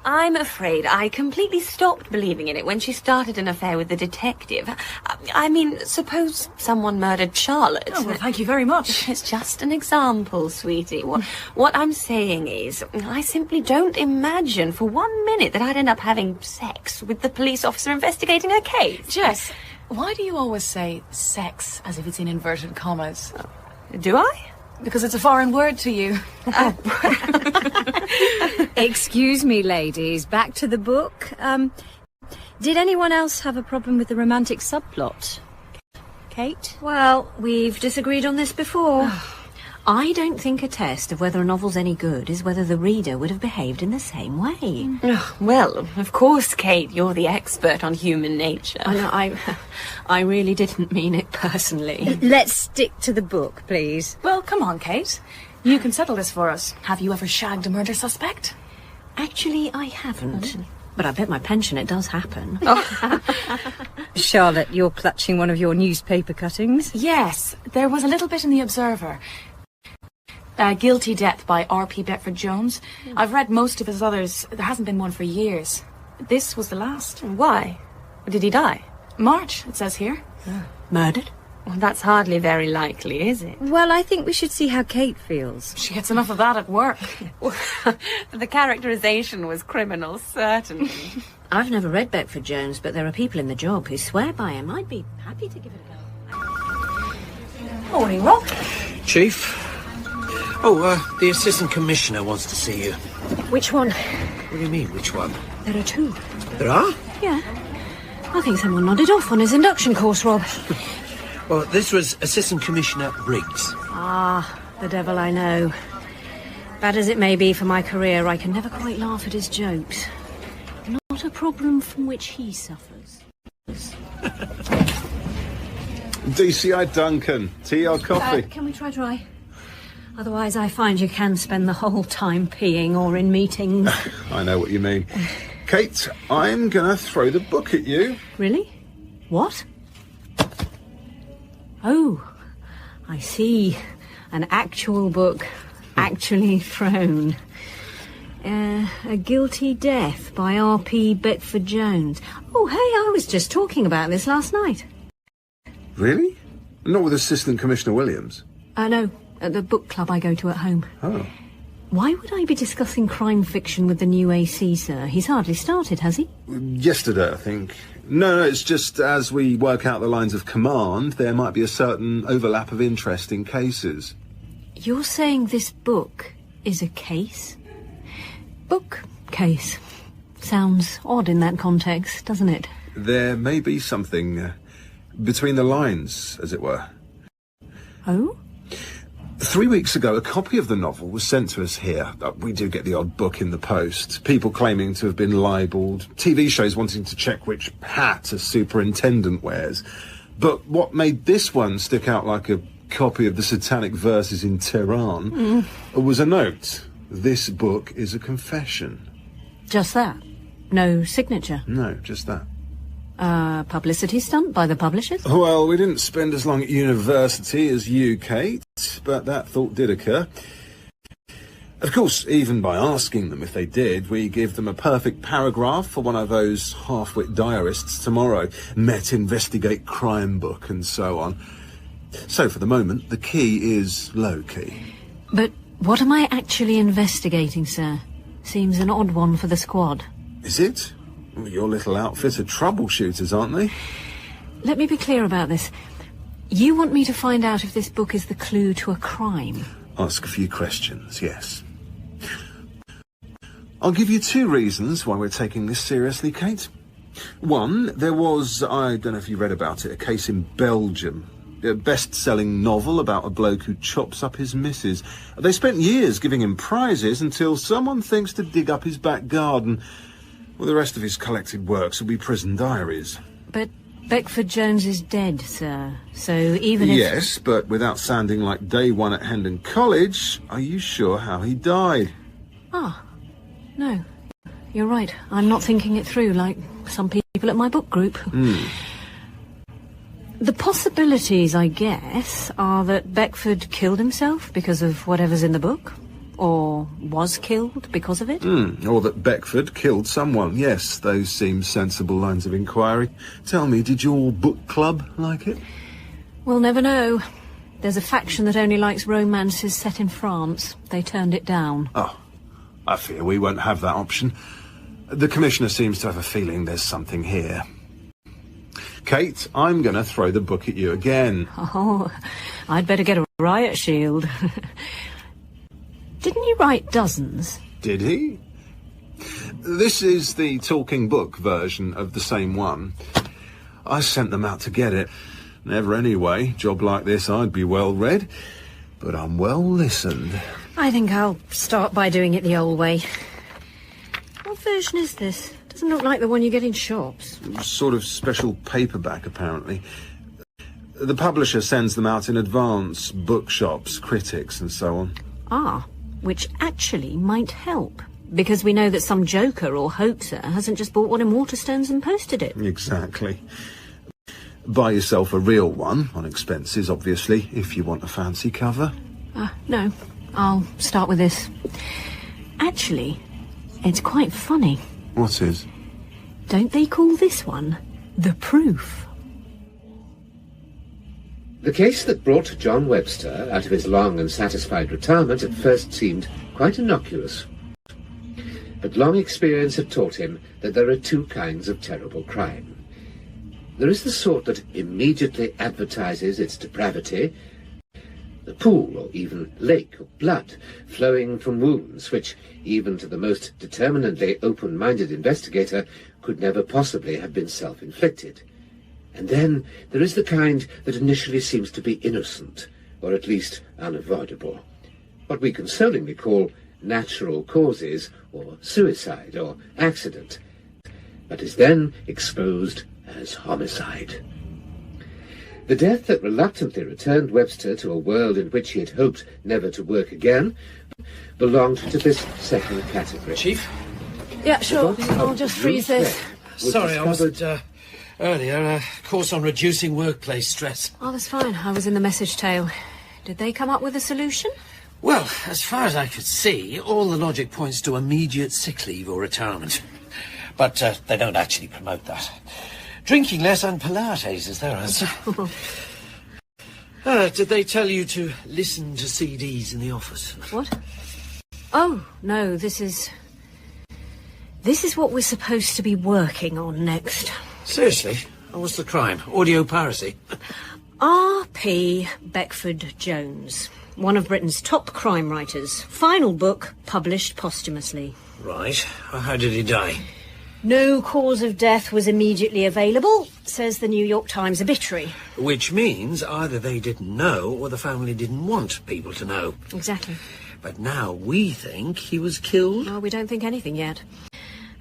I'm afraid I completely stopped believing in it when she started an affair with the detective. I mean, suppose someone murdered Charlotte. Oh, well, thank you very much. It's just an example, sweetie. What I'm saying is, I simply don't imagine for 1 minute that I'd end up having sex with the police officer investigating her case. Jess, why do you always say sex as if it's in inverted commas? Do I? Because it's a foreign word to you. Excuse me, ladies. Back to the book. Did anyone else have a problem with the romantic subplot? Kate? Well, we've disagreed on this before. I don't think a test of whether a novel's any good is whether the reader would have behaved in the same way. Well, of course, Kate, you're the expert on human nature. I really didn't mean it personally. Let's stick to the book, please. Well, come on, Kate. You can settle this for us. Have you ever shagged a murder suspect? Actually, I haven't. But I bet my pension it does happen. Charlotte, you're clutching one of your newspaper cuttings. Yes, there was a little bit in the Observer. Guilty Death by R.P. Beckford-Jones. I've read most of his others. There hasn't been one for years. This was the last. Why? Did he die? March, it says here. Murdered? Well, that's hardly very likely, is it? Well, I think we should see how Kate feels. She gets enough of that at work. The characterization was criminal, certainly. I've never read Beckford-Jones, but there are people in the job who swear by him. I'd be happy to give it a go. Morning, Rob. Chief? Oh, the Assistant Commissioner wants to see you. Which one? What do you mean, which one? There are two. There are? Yeah. I think someone nodded off on his induction course, Rob. Well, this was Assistant Commissioner Briggs. Ah, the devil I know. Bad as it may be for my career, I can never quite laugh at his jokes. Not a problem from which he suffers. DCI Duncan, tea or coffee? Can we try? Otherwise, I find you can spend the whole time peeing or in meetings. I know what you mean. Kate, I'm gonna throw the book at you. Really? What? Oh, I see. An actual book, actually thrown. A Guilty Death by R.P. Beckford-Jones. Oh, hey, I was just talking about this last night. Really? Not with Assistant Commissioner Williams? No, at the book club I go to at home. Oh. Why would I be discussing crime fiction with the new AC, sir? He's hardly started, has he? Yesterday, I think. No, it's just as we work out the lines of command, there might be a certain overlap of interest in cases. You're saying this book is a case? Book case. Sounds odd in that context, doesn't it? There may be something between the lines, as it were. Oh? 3 weeks ago, a copy of the novel was sent to us here. We do get the odd book in the post. People claiming to have been libelled. TV shows wanting to check which hat a superintendent wears. But what made this one stick out like a copy of the Satanic Verses in Tehran was a note. This book is a confession. Just that? No signature? No, just that. Publicity stunt by the publishers? Well, we didn't spend as long at university as you, Kate, but that thought did occur. Of course, even by asking them if they did, we give them a perfect paragraph for one of those half-wit diarists tomorrow. Met investigate crime book and so on. So for the moment, the key is low-key. But what am I actually investigating, sir? Seems an odd one for the squad. Is it? Well, your little outfit are troubleshooters, aren't they? Let me be clear about this. You want me to find out if this book is the clue to a crime? Ask a few questions, yes. I'll give you 2 reasons why we're taking this seriously, Kate. One, there was, I don't know if you read about it, a case in Belgium. A best-selling novel about a bloke who chops up his missus. They spent years giving him prizes until someone thinks to dig up his back garden. Well, the rest of his collected works will be prison diaries. But Beckford-Jones is dead, sir. So even if... Yes, but without sounding like day one at Hendon College, are you sure how he died? Ah, no. You're right. I'm not thinking it through like some people at my book group. The possibilities, I guess, are that Beckford killed himself because of whatever's in the book. Or was killed because of it? Or that Beckford killed someone. Yes, those seem sensible lines of inquiry. Tell me, did your book club like it? We'll never know. There's a faction that only likes romances set in France. They turned it down. Oh, I fear we won't have that option. The Commissioner seems to have a feeling there's something here. Kate, I'm going to throw the book at you again. Oh, I'd better get a riot shield. Didn't he write dozens? Did he? This is the talking book version of the same one. I sent them out to get it. Never anyway. Job like this, I'd be well read. But I'm well listened. I think I'll start by doing it the old way. What version is this? Doesn't look like the one you get in shops. Sort of special paperback, apparently. The publisher sends them out in advance. Bookshops, critics, and so on. Ah, which actually might help. Because we know that some joker or hoaxer hasn't just bought one in Waterstones and posted it. Exactly. Buy yourself a real one, on expenses, obviously, if you want a fancy cover. No. I'll start with this. Actually, it's quite funny. What is? Don't they call this one The Proof? The case that brought John Webster out of his long and satisfied retirement at first seemed quite innocuous. But long experience had taught him that there are two kinds of terrible crime. There is the sort that immediately advertises its depravity, the pool or even lake of blood flowing from wounds which, even to the most determinedly open-minded investigator, could never possibly have been self-inflicted. And then there is the kind that initially seems to be innocent, or at least unavoidable. What we consolingly call natural causes, or suicide, or accident, but is then exposed as homicide. The death that reluctantly returned Webster to a world in which he had hoped never to work again belonged to this second category. Chief? Yeah, sure. I'll just freeze this. Sorry, I wasn't earlier. A course on reducing workplace stress. Oh, that's fine. I was in the message tail. Did they come up with a solution? Well, as far as I could see, all the logic points to immediate sick leave or retirement. But they don't actually promote that. Drinking less and Pilates is their answer. Did they tell you to listen to CDs in the office? What? Oh, no, this is what we're supposed to be working on next. Seriously? What's the crime? Audio piracy? R.P. Beckford Jones, one of Britain's top crime writers. Final book published posthumously. Right. How did he die? No cause of death was immediately available, says the New York Times obituary. Which means either they didn't know or the family didn't want people to know. Exactly. But now we think he was killed? Well, we don't think anything yet.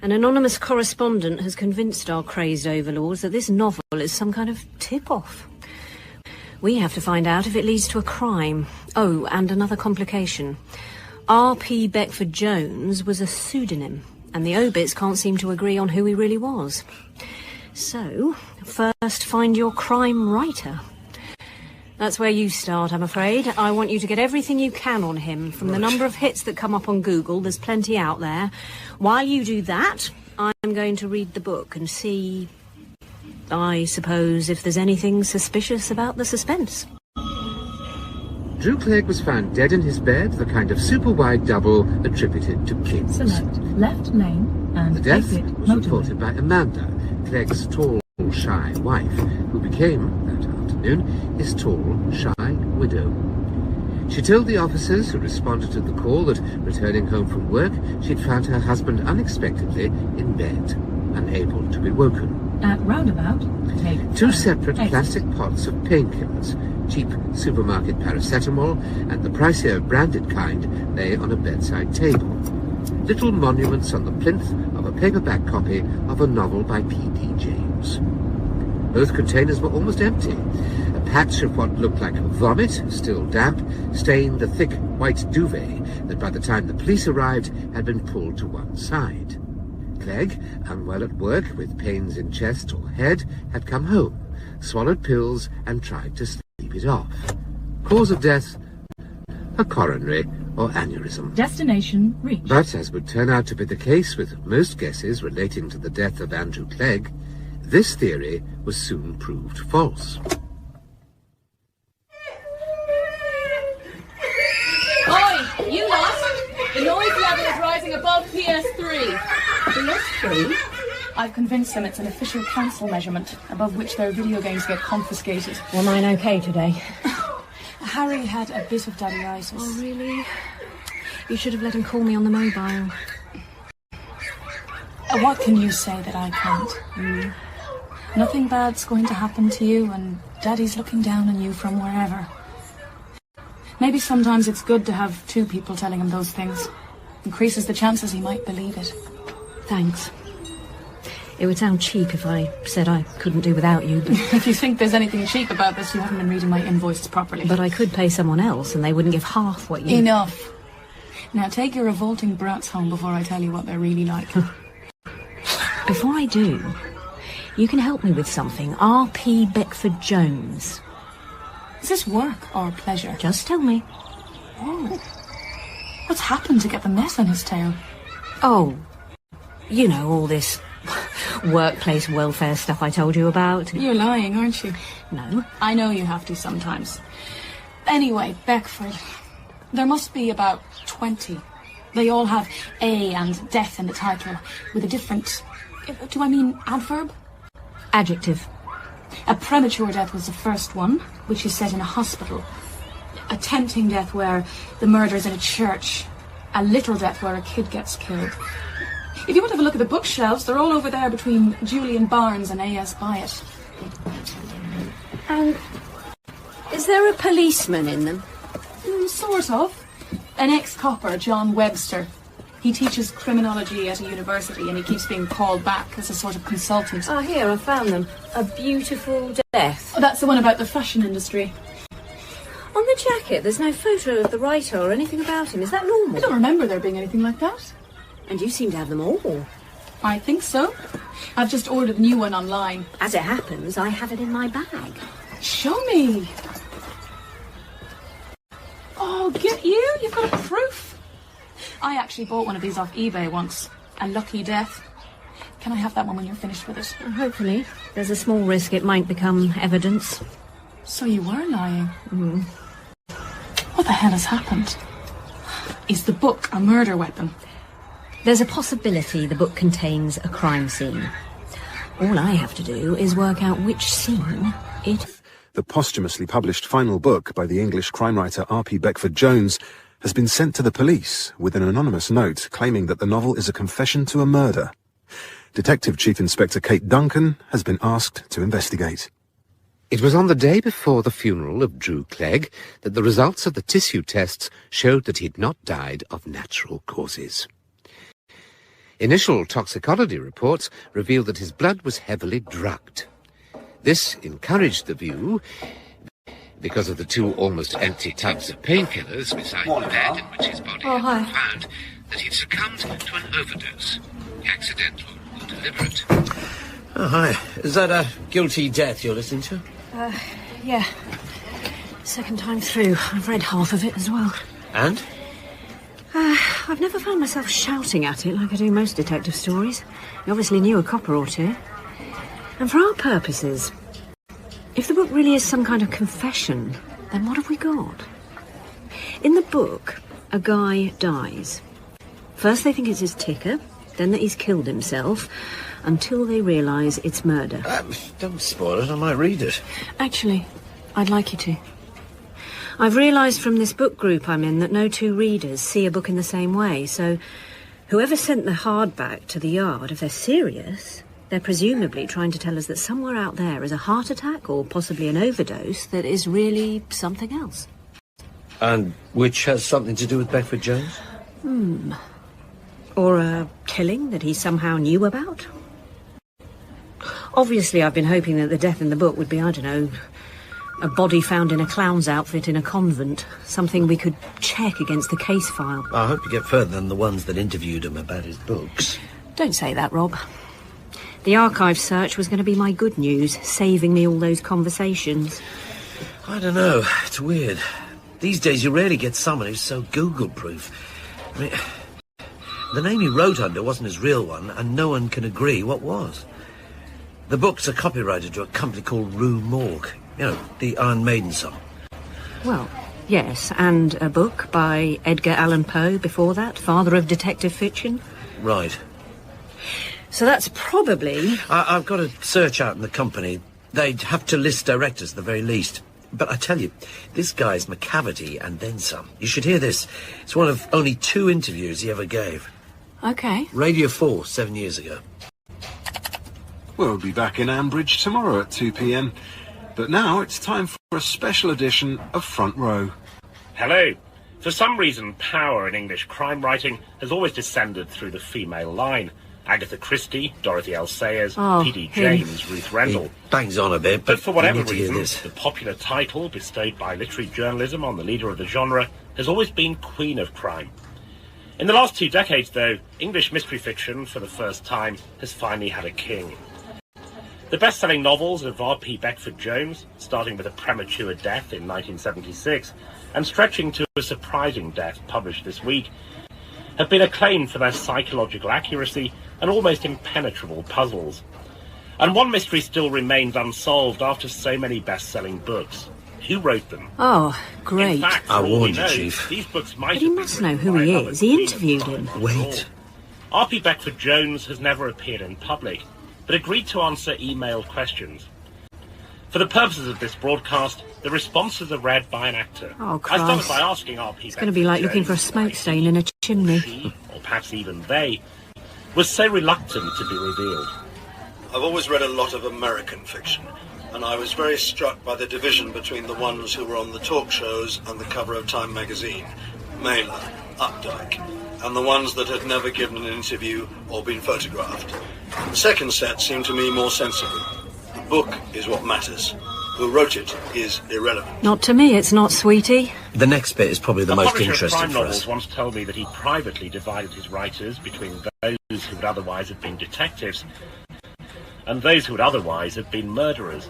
An anonymous correspondent has convinced our crazed overlords that this novel is some kind of tip-off. We have to find out if it leads to a crime. Oh, and another complication. R.P. Beckford Jones was a pseudonym, and the obits can't seem to agree on who he really was. So, first find your crime writer. That's where you start, I'm afraid. I want you to get everything you can on him. From the number of hits that come up on Google, there's plenty out there. While you do that, I'm going to read the book and see, I suppose, if there's anything suspicious about the suspense. Drew Clegg was found dead in his bed, the kind of super-wide double attributed to Kings. Select left lane and The death exit was motorway. reported by Amanda, Clegg's tall, shy wife, who became, that afternoon, his tall, shy widow. She told the officers who responded to the call that, returning home from work, she'd found her husband unexpectedly in bed, unable to be woken. At roundabout, take Two separate exit. plastic pots of painkillers, cheap supermarket paracetamol and the pricier branded kind, lay on a bedside table. Little monuments on the plinth of a paperback copy of a novel by P.D. James. Both containers were almost empty. A patch of what looked like vomit, still damp, stained the thick white duvet that by the time the police arrived had been pulled to one side. Clegg, unwell at work with pains in chest or head, had come home, swallowed pills and tried to sleep it off. Cause of death, a coronary or aneurysm. Destination reached. But, as would turn out to be the case with most guesses relating to the death of Andrew Clegg, this theory was soon proved false. Oi, you lot! The noise level is rising above PS3. PS3? I've convinced them it's an official council measurement, above which their video games get confiscated. Were mine okay today? Harry had a bit of daddy-itis. Oh, really? You should have let him call me on the mobile. What can you say that I can't? Nothing bad's going to happen to you, and Daddy's looking down on you from wherever. Maybe sometimes it's good to have two people telling him those things. Increases the chances he might believe it. Thanks. It would sound cheap if I said I couldn't do without you, but... If you think there's anything cheap about this, you haven't been reading my invoices properly. But I could pay someone else, and they wouldn't give half what you... Enough. Now take your revolting brats home before I tell you what they're really like. Before I do, you can help me with something. R.P. Beckford Jones. Is this work or pleasure? Just tell me. Oh. What's happened to get the mess on his tail? Oh, you know, all this workplace welfare stuff I told you about. You're lying, aren't you? No. I know you have to sometimes. Anyway, Beckford. There must be about 20. They all have A and death in the title, with a different... Do I mean adverb? Adjective. A premature death was the first one, which is set in a hospital. A tempting death where the murder's in a church. A little death where a kid gets killed. If you want to have a look at the bookshelves, they're all over there between Julian Barnes and A.S. Byatt. And is there a policeman in them? Sort of. An ex-copper, John Webster. He teaches criminology at a university and he keeps being called back as a sort of consultant. Oh, here, I found them. A Beautiful Death. Oh, that's the one about the fashion industry. On the jacket, there's no photo of the writer or anything about him. Is that normal? I don't remember there being anything like that. And you seem to have them all. I think so. I've just ordered a new one online. As it happens, I have it in my bag. Show me. Oh, get you! You've got a proof. I actually bought one of these off eBay once. A lucky death. Can I have that one when you're finished with it? Hopefully. There's a small risk it might become evidence. So you were lying? What the hell has happened? Is the book a murder weapon? There's a possibility the book contains a crime scene. All I have to do is work out which scene it... The posthumously published final book by the English crime writer R.P. Beckford Jones has been sent to the police with an anonymous note claiming that the novel is a confession to a murder. Detective Chief Inspector Kate Duncan has been asked to investigate. It was on the day before the funeral of Drew Clegg that the results of the tissue tests showed that he'd not died of natural causes. Initial toxicology reports revealed that his blood was heavily drugged. This encouraged the view, because of the two almost empty tubs of painkillers beside the bed in which his body had been found, that he'd succumbed to an overdose, accidental or deliberate. Oh, hi. Is that a guilty death you're listening to? Yeah. Second time through. I've read half of it as well. And? I've never found myself shouting at it like I do most detective stories. You obviously knew a copper or two. And for our purposes, if the book really is some kind of confession, then what have we got? In the book, a guy dies. First they think it's his ticker, then that he's killed himself, until they realise it's murder. Don't spoil it, I might read it. Actually, I'd like you to. I've realised from this book group I'm in that no two readers see a book in the same way, so whoever sent the hardback to the yard, if they're serious, they're presumably trying to tell us that somewhere out there is a heart attack or possibly an overdose that is really something else. And which has something to do with Beckford Jones? Or a killing that he somehow knew about? Obviously, I've been hoping that the death in the book would be, I don't know, a body found in a clown's outfit in a convent. Something we could check against the case file. I hope you get further than the ones that interviewed him about his books. Don't say that, Rob. The archive search was going to be my good news, saving me all those conversations. I don't know. It's weird. These days you rarely get someone who's so Google-proof. I mean, the name he wrote under wasn't his real one, and no one can agree what was. The book's are copyrighted to a company called Rue Morgue. You know, the Iron Maiden song. Well, yes, and a book by Edgar Allan Poe before that, father of detective fiction. Right. So that's probably... I've got to search out in the company. They'd have to list directors at the very least. But I tell you, this guy's McCavity and then some. You should hear this. It's one of only 2 interviews he ever gave. OK. Radio 4, 7 years ago. We'll be back in Ambridge tomorrow at 2 p.m. But now it's time for a special edition of Front Row. Hello. For some reason, power in English crime writing has always descended through the female line. Agatha Christie, Dorothy L. Sayers, P.D. James, Ruth Rendell. He bangs on a bit, but for whatever reason, this. the popular title bestowed by literary journalism on the leader of the genre has always been Queen of Crime. In the last 2 decades, though, English mystery fiction, for the first time, has finally had a king. The best-selling novels of R.P. Beckford Jones, starting with a premature death in 1976 and stretching to a surprising death published this week, have been acclaimed for their psychological accuracy and almost impenetrable puzzles. And one mystery still remains unsolved after so many best-selling books. Who wrote them? Oh, great. In fact, I for all warned we you, know, Chief. These books might But he have been must know written who by he another is. He queen of interviewed crime. him. Wait. R.P. Beckford Jones has never appeared in public, but agreed to answer emailed questions. For the purposes of this broadcast, the responses are read by an actor. Oh, I started Christ. by asking R.P. It's going to be like looking for a smoke stain in a chimney. She, or perhaps even they, was so reluctant to be revealed. I've always read a lot of American fiction, and I was very struck by the division between the ones who were on the talk shows and the cover of Time magazine, Mailer, Updike, and the ones that had never given an interview or been photographed. The second set seemed to me more sensible. The book is what matters. Who wrote it is irrelevant. Not to me, it's not, sweetie. The next bit is probably the most publisher of interesting crime for novels us. once told me that he privately divided his writers between those who would otherwise have been detectives and those who would otherwise have been murderers.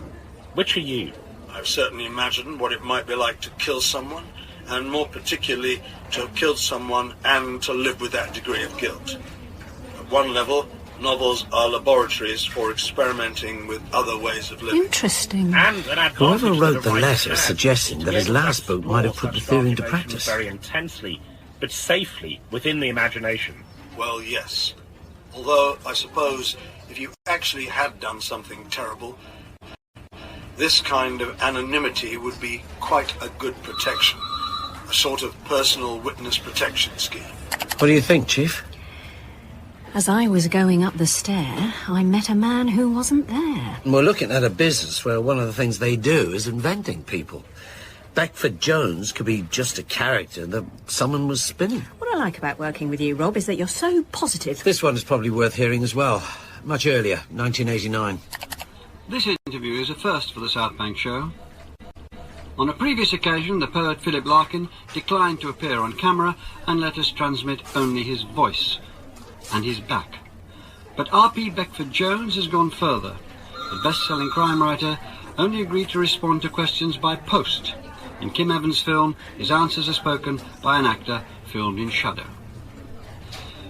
Which are you? I've certainly imagined what it might be like to kill someone, and more particularly to have killed someone and to live with that degree of guilt. At one level, novels are laboratories for experimenting with other ways of living. Interesting. And an advantage Whoever that wrote a the writer letter has suggesting is that to his be able to last book might have put the explore theory into such practice. very intensely, but safely within the imagination. Well, yes. Although, I suppose, if you actually had done something terrible, this kind of anonymity would be quite a good protection. A sort of personal witness protection scheme. What do you think, Chief? As I was going up the stair, I met a man who wasn't there. We're looking at a business where one of the things they do is inventing people. Beckford Jones could be just a character that someone was spinning. What I like about working with you, Rob, is that you're so positive. This one is probably worth hearing as well. Much earlier, 1989. This interview is a first for the South Bank show. On a previous occasion, the poet Philip Larkin declined to appear on camera and let us transmit only his voice and his back. But R.P. Beckford Jones has gone further. The best-selling crime writer only agreed to respond to questions by post. In Kim Evans' film, his answers are spoken by an actor filmed in shadow.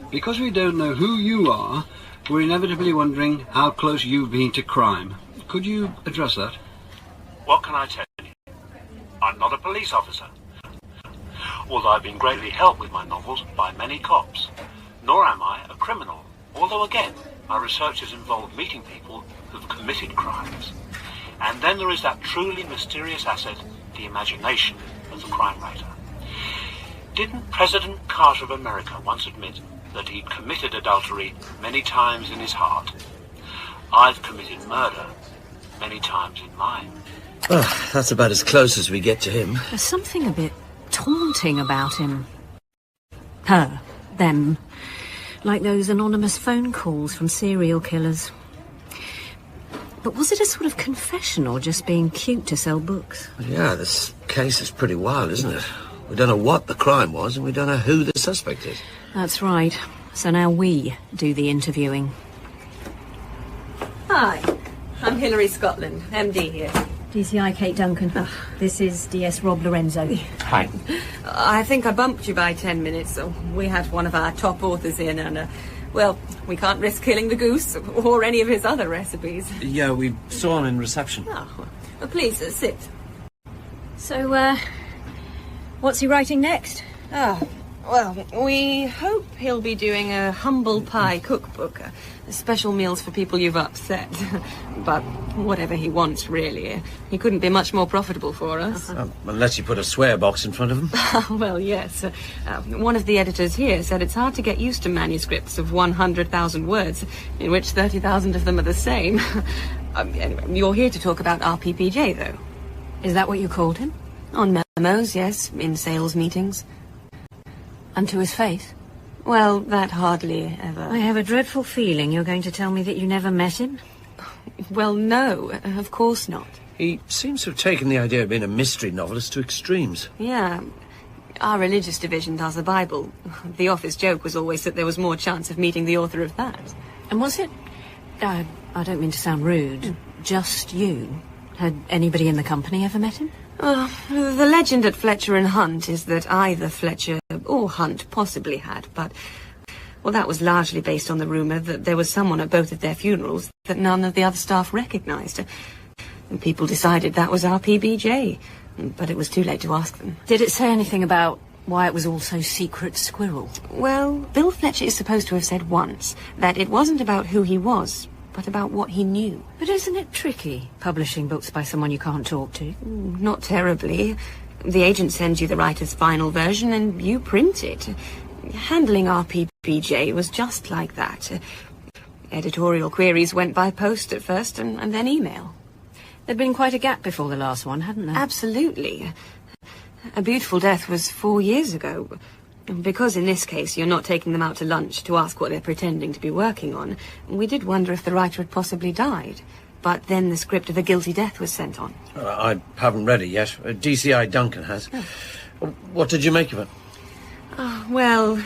Because we don't know who you are, we're inevitably wondering how close you've been to crime. Could you address that? What can I tell you? I'm not a police officer. Although I've been greatly helped with my novels by many cops. Nor am I a criminal. Although again, my research has involved meeting people who've committed crimes. And then there is that truly mysterious asset, the imagination of the crime writer. Didn't President Carter of America once admit that he'd committed adultery many times in his heart? I've committed murder many times in mine. Oh, that's about as close as we get to him. There's something a bit taunting about him. Her, them. Like those anonymous phone calls from serial killers. But was it a sort of confession or just being cute to sell books? Yeah, this case is pretty wild, isn't it? We don't know what the crime was and we don't know who the suspect is. That's right. So now we do the interviewing. Hi, I'm Hilary Scotland, MD here. DCI Kate Duncan. This is DS Rob Lorenzo. Hi. I think I bumped you by 10 minutes. So we had one of our top authors in and, well, we can't risk killing the goose or any of his other recipes. Yeah, we saw him in reception. Oh, well, please, sit. So, what's he writing next? Oh, well, we hope he'll be doing a humble pie cookbook, special meals for people you've upset. But whatever he wants, really. He couldn't be much more profitable for us. Unless you put a swear box in front of him. Well, yes. One of the editors here said it's hard to get used to manuscripts of 100,000 words, in which 30,000 of them are the same. Anyway, you're here to talk about RPPJ, though. Is that what you called him? On memos, yes, in sales meetings. And to his face? Well, that hardly ever... I have a dreadful feeling you're going to tell me that you never met him. Well, no, of course not. He seems to have taken the idea of being a mystery novelist to extremes. Yeah. Our religious division does the Bible. The office joke was always that there was more chance of meeting the author of that. And was it... I don't mean to sound rude. Just you? Had anybody in the company ever met him? The legend at Fletcher and Hunt is that either Fletcher or Hunt possibly had, but... Well, that was largely based on the rumour that there was someone at both of their funerals that none of the other staff recognised. And people decided that was our PBJ, but it was too late to ask them. Did it say anything about why it was all so secret squirrel? Well, Bill Fletcher is supposed to have said once that it wasn't about who he was, but about what he knew. But isn't it tricky, publishing books by someone you can't talk to? Not terribly. The agent sends you the writer's final version and you print it. Handling RPPJ was just like that. Editorial queries went by post at first and then email. There'd been quite a gap before the last one, hadn't there? Absolutely. A Beautiful Death was 4 years ago. Because in this case you're not taking them out to lunch to ask what they're pretending to be working on, we did wonder if the writer had possibly died. But then the script of A Guilty Death was sent on. I haven't read it yet. DCI Duncan has. Oh. What did you make of it? Well,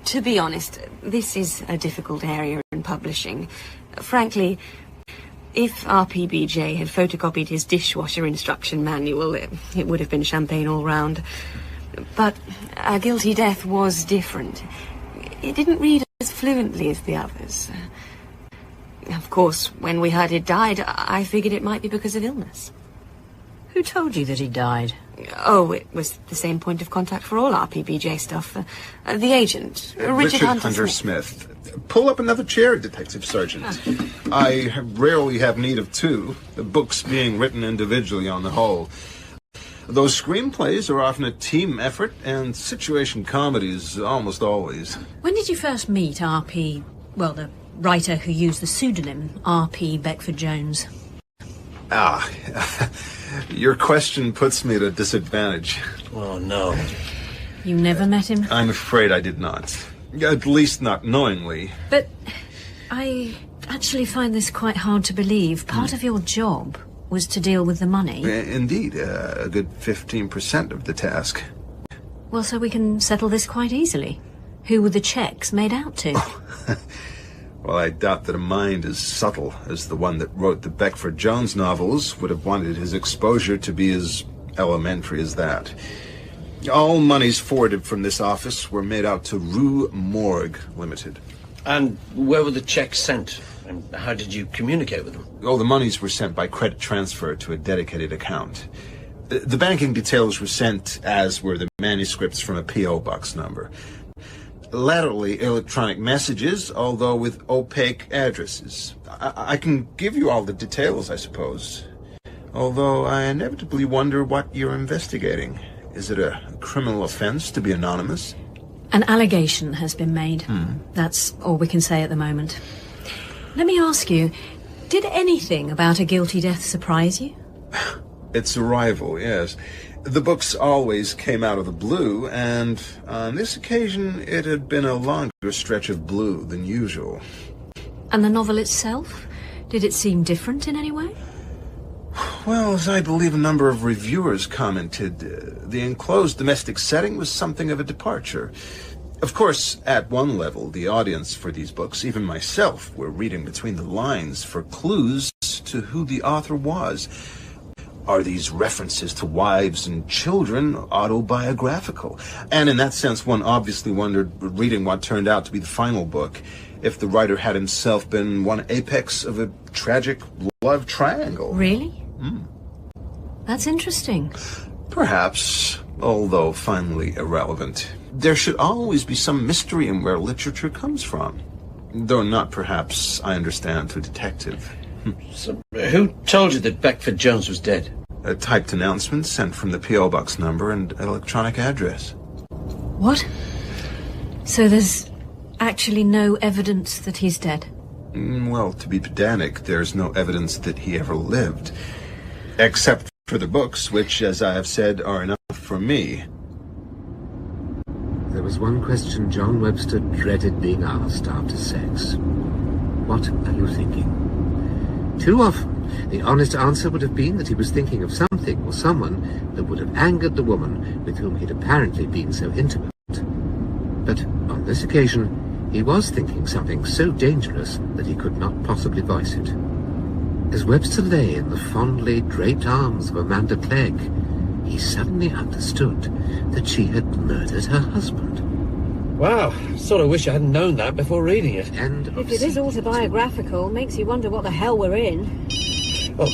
to be honest, this is a difficult area in publishing. Frankly, if RPBJ had photocopied his dishwasher instruction manual, it would have been champagne all round. But A Guilty Death was different. It didn't read as fluently as the others. Of course, when we heard he'd died, I figured it might be because of illness. Who told you that he died? Oh, it was the same point of contact for all RPBJ stuff. The agent, Richard Hunter Smith. Pull up another chair, Detective Sergeant. I rarely have need of two, the books being written individually on the whole. Those screenplays are often a team effort, and situation comedies almost always. When did you first meet R.P., well, the writer who used the pseudonym R.P. Beckford-Jones? Your question puts me at a disadvantage. Oh, no. You never met him? I'm afraid I did not. At least not knowingly. But I actually find this quite hard to believe. Part of your job was to deal with the money. Indeed, a good 15% of the task. Well, so we can settle this quite easily. Who were the checks made out to? Well, I doubt that a mind as subtle as the one that wrote the Beckford-Jones novels would have wanted his exposure to be as elementary as that. All monies forwarded from this office were made out to Rue Morgue Limited. And where were the checks sent? And how did you communicate with them? Oh, the monies were sent by credit transfer to a dedicated account. The banking details were sent, as were the manuscripts, from a P.O. box number. Laterally, electronic messages, although with opaque addresses. I can give you all the details, I suppose. Although I inevitably wonder what you're investigating. Is it a criminal offense to be anonymous? An allegation has been made. That's all we can say at the moment. Let me ask you, did anything about A Guilty Death surprise you? Its arrival, yes. The books always came out of the blue, and on this occasion it had been a longer stretch of blue than usual. And the novel itself? Did it seem different in any way? Well, as I believe a number of reviewers commented, the enclosed domestic setting was something of a departure. Of course, at one level, the audience for these books, even myself, were reading between the lines for clues to who the author was. Are these references to wives and children autobiographical? And in that sense, one obviously wondered, reading what turned out to be the final book, if the writer had himself been one apex of a tragic love triangle. Really? That's interesting. Perhaps, although finally irrelevant. There should always be some mystery in where literature comes from. Though not, perhaps, I understand, to a detective. So, who told you that Beckford Jones was dead? A typed announcement sent from the P.O. Box number and electronic address. What? So there's actually no evidence that he's dead? Well, to be pedantic, there's no evidence that he ever lived. Except for the books, which, as I have said, are enough for me. There was one question John Webster dreaded being asked after sex. What are you thinking? Too often, the honest answer would have been that he was thinking of something or someone that would have angered the woman with whom he'd apparently been so intimate. But on this occasion, he was thinking something so dangerous that he could not possibly voice it. As Webster lay in the fondly draped arms of Amanda Clegg, he suddenly understood that she had murdered her husband. Wow, sort of wish I hadn't known that before reading it. If it is autobiographical, makes you wonder what the hell we're in. Oh,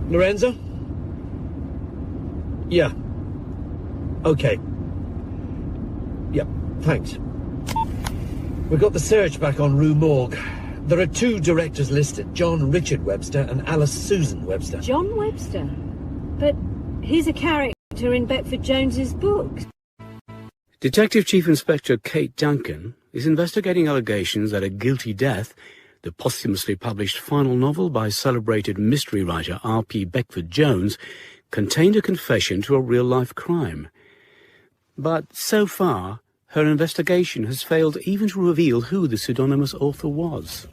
Lorenzo? Yeah. Okay. Yep, thanks. We've got the search back on Rue Morgue. There are 2 directors listed, John Richard Webster and Alice Susan Webster. John Webster? But he's a character in Beckford Jones's books. Detective Chief Inspector Kate Duncan is investigating allegations that A Guilty Death, the posthumously published final novel by celebrated mystery writer R.P. Beckford Jones, contained a confession to a real-life crime. But so far, her investigation has failed even to reveal who the pseudonymous author was.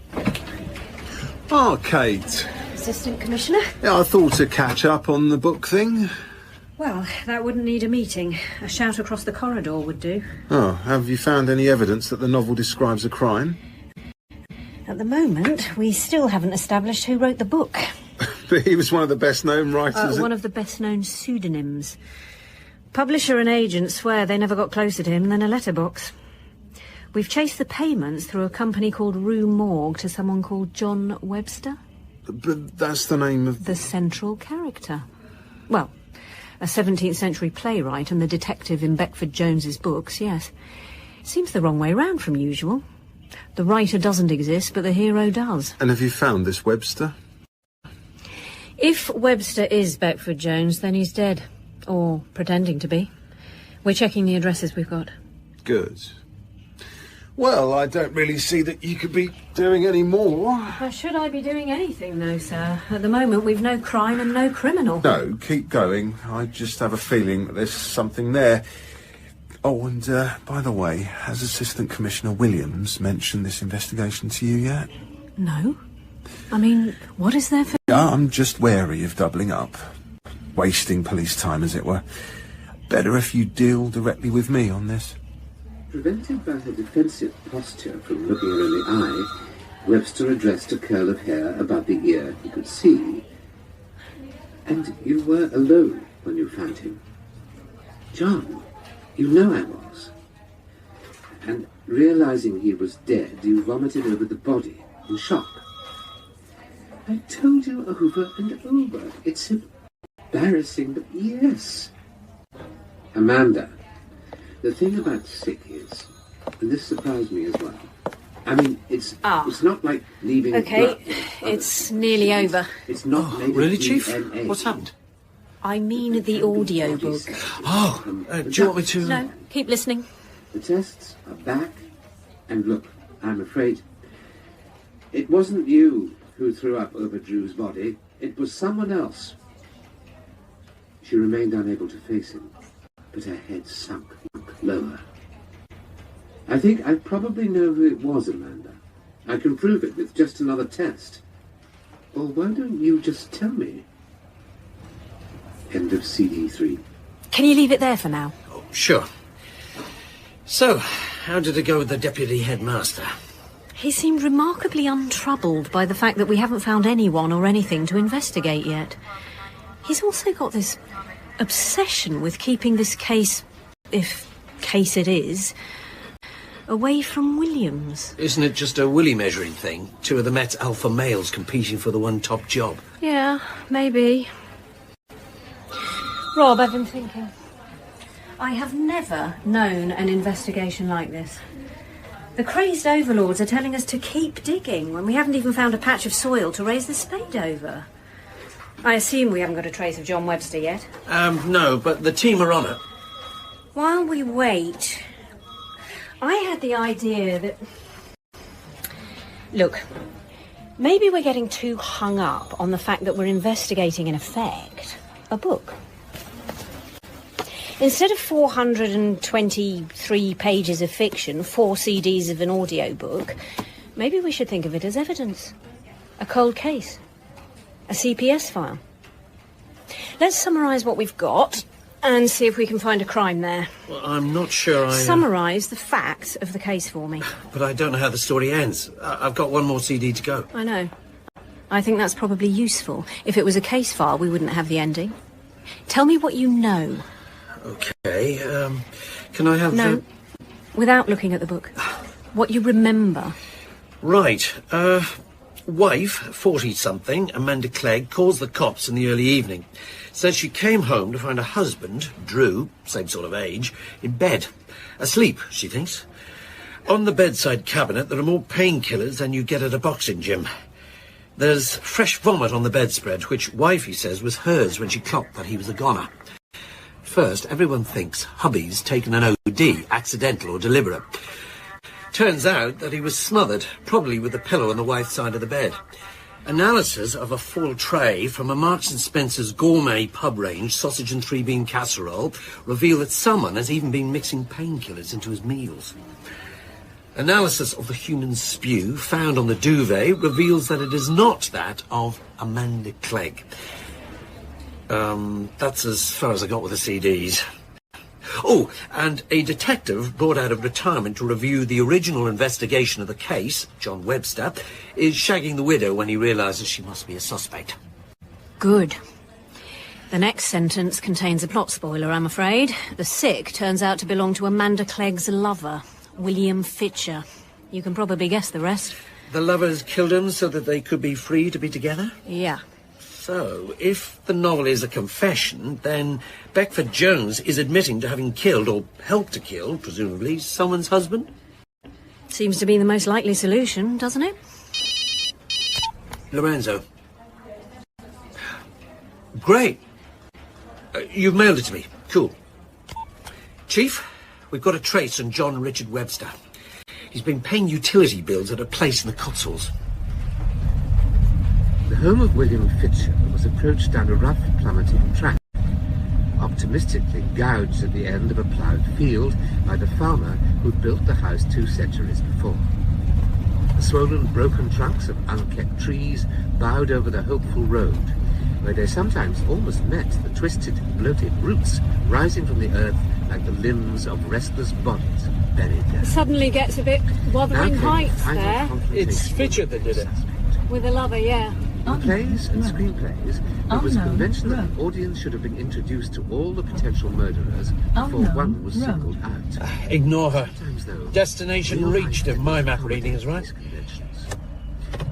Oh, Kate. Assistant Commissioner? Yeah, I thought to catch up on the book thing. Well, that wouldn't need a meeting. A shout across the corridor would do. Oh, have you found any evidence that the novel describes a crime? At the moment, we still haven't established who wrote the book. But he was one of the best-known writers. One of the best-known pseudonyms. Publisher and agent swear they never got closer to him than a letterbox. We've chased the payments through a company called Rue Morgue to someone called John Webster. But that's the name of... The central character. Well, a 17th century playwright and the detective in Beckford Jones's books, yes. Seems the wrong way round from usual. The writer doesn't exist, but the hero does. And have you found this Webster? If Webster is Beckford Jones, then he's dead. Or pretending to be. We're checking the addresses we've got. Good. Well, I don't really see that you could be doing any more. Should I be doing anything, though, sir? At the moment, we've no crime and no criminal. No, keep going. I just have a feeling that there's something there. Oh, and by the way, has Assistant Commissioner Williams mentioned this investigation to you yet? No. I mean, what is there for... I'm just wary of doubling up. Wasting police time, as it were. Better if you deal directly with me on this. Prevented by her defensive posture from looking her in the eye, Webster addressed a curl of hair about the ear he could see. And you were alone when you found him. John, you know I was. And realizing he was dead, you vomited over the body in shock. I told you over and over. It's embarrassing, but yes. Amanda, the thing about sick is, and this surprised me as well, I mean, it's not like leaving... Okay, it's nearly over. It's not made really, of Chief? DNA. What's happened? I mean the audio book. Oh, do you want me to... No, keep listening. The tests are back, and look, I'm afraid it wasn't you who threw up over Drew's body. It was someone else. She remained unable to face him, but her head sunk lower. I think I probably know who it was, Amanda. I can prove it with just another test. Or why don't you just tell me? End of CD 3. Can you leave it there for now? Oh, sure. So, how did it go with the deputy headmaster? He seemed remarkably untroubled by the fact that we haven't found anyone or anything to investigate yet. He's also got this obsession with keeping this case, if case it is, away from Williams. Isn't it just a willy measuring thing? Two of the Met's alpha males competing for the one top job. Yeah, maybe. Rob, I've been thinking. I have never known an investigation like this. The crazed overlords are telling us to keep digging when we haven't even found a patch of soil to raise the spade over. I assume we haven't got a trace of John Webster yet? No, but the team are on it. While we wait, I had the idea that... Look, maybe we're getting too hung up on the fact that we're investigating, in effect, a book. Instead of 423 pages of fiction, 4 CDs of an audiobook, maybe we should think of it as evidence. A cold case. A CPS file. Let's summarise what we've got and see if we can find a crime there. Well, I'm not sure I... Summarise the facts of the case for me. But I don't know how the story ends. I've got one more CD to go. I know. I think that's probably useful. If it was a case file, we wouldn't have the ending. Tell me what you know. Okay, can I have... No, without looking at the book. What you remember. Right, wife, 40-something, Amanda Clegg, calls the cops in the early evening. Says she came home to find her husband, Drew, same sort of age, in bed. Asleep, she thinks. On the bedside cabinet there are more painkillers than you get at a boxing gym. There's fresh vomit on the bedspread, which wifey says was hers when she clocked that he was a goner. First, everyone thinks hubby's taken an OD, accidental or deliberate. Turns out that he was smothered, probably with a pillow on the wife's side of the bed. Analysis of a full tray from a Marks & Spencer's gourmet pub range, sausage and 3-bean casserole, reveal that someone has even been mixing painkillers into his meals. Analysis of the human spew found on the duvet reveals that it is not that of Amanda Clegg. That's as far as I got with the CDs. Oh, and a detective brought out of retirement to review the original investigation of the case, John Webster, is shagging the widow when he realises she must be a suspect. Good. The next sentence contains a plot spoiler, I'm afraid. The sick turns out to belong to Amanda Clegg's lover, William Fitcher. You can probably guess the rest. The lovers killed him so that they could be free to be together? Yeah. So, if the novel is a confession, then Beckford Jones is admitting to having killed, or helped to kill, presumably, someone's husband? Seems to be the most likely solution, doesn't it? Lorenzo. Great. You've mailed it to me. Cool. Chief, we've got a trace on John Richard Webster. He's been paying utility bills at a place in the Cotswolds. The home of William Fitcher was approached down a rough, plummeting track, optimistically gouged at the end of a ploughed field by the farmer who'd built the house 2 centuries before. The swollen, broken trunks of unkept trees bowed over the hopeful road, where they sometimes almost met the twisted, bloated roots rising from the earth like the limbs of restless bodies buried there. Suddenly gets a bit Wuthering Heights there. It's Fitcher that did it. With a lover, yeah. In plays and screenplays, it was convention that the audience should have been introduced to all the potential murderers before one was singled out. Ignore her. Though, Destination reached, if my map reading is right.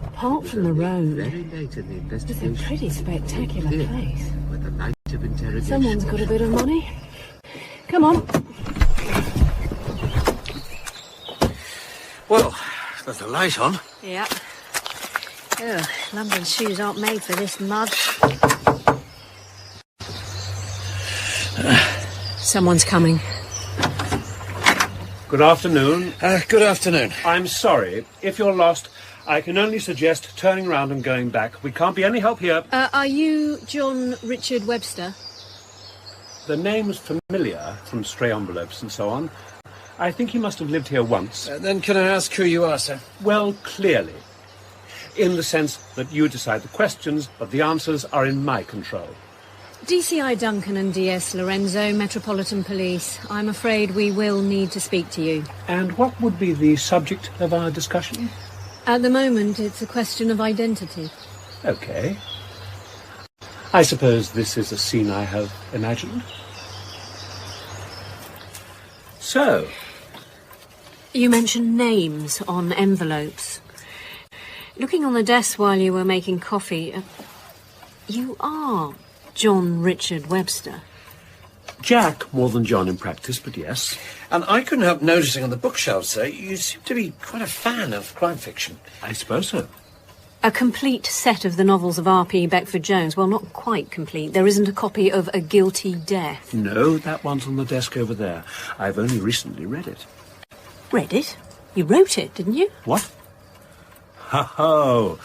Apart from the road, very late in the it's investigation, a pretty spectacular clear place. where the night of interrogation. Someone's got a bit of money. Come on. Well, there's a light on. Yeah. Ugh, London shoes aren't made for this mud. Someone's coming. Good afternoon. Good afternoon. I'm sorry. If you're lost, I can only suggest turning round and going back. We can't be any help here. Are you John Richard Webster? The name's familiar from stray envelopes and so on. I think he must have lived here once. Then can I ask who you are, sir? Well, clearly. In the sense that you decide the questions, but the answers are in my control. DCI Duncan and DS Lorenzo, Metropolitan Police. I'm afraid we will need to speak to you. And what would be the subject of our discussion? At the moment, it's a question of identity. Okay. I suppose this is a scene I have imagined. So, You mentioned names on envelopes. Looking on the desk while you were making coffee, you are John Richard Webster. Jack more than John in practice, but yes. And I couldn't help noticing on the bookshelves, sir, you seem to be quite a fan of crime fiction. I suppose so. A complete set of the novels of R.P. Beckford-Jones. Well, not quite complete. There isn't a copy of A Guilty Death. No, that one's on the desk over there. I've only recently read it. Read it? You wrote it, didn't you? What? Ho-ho!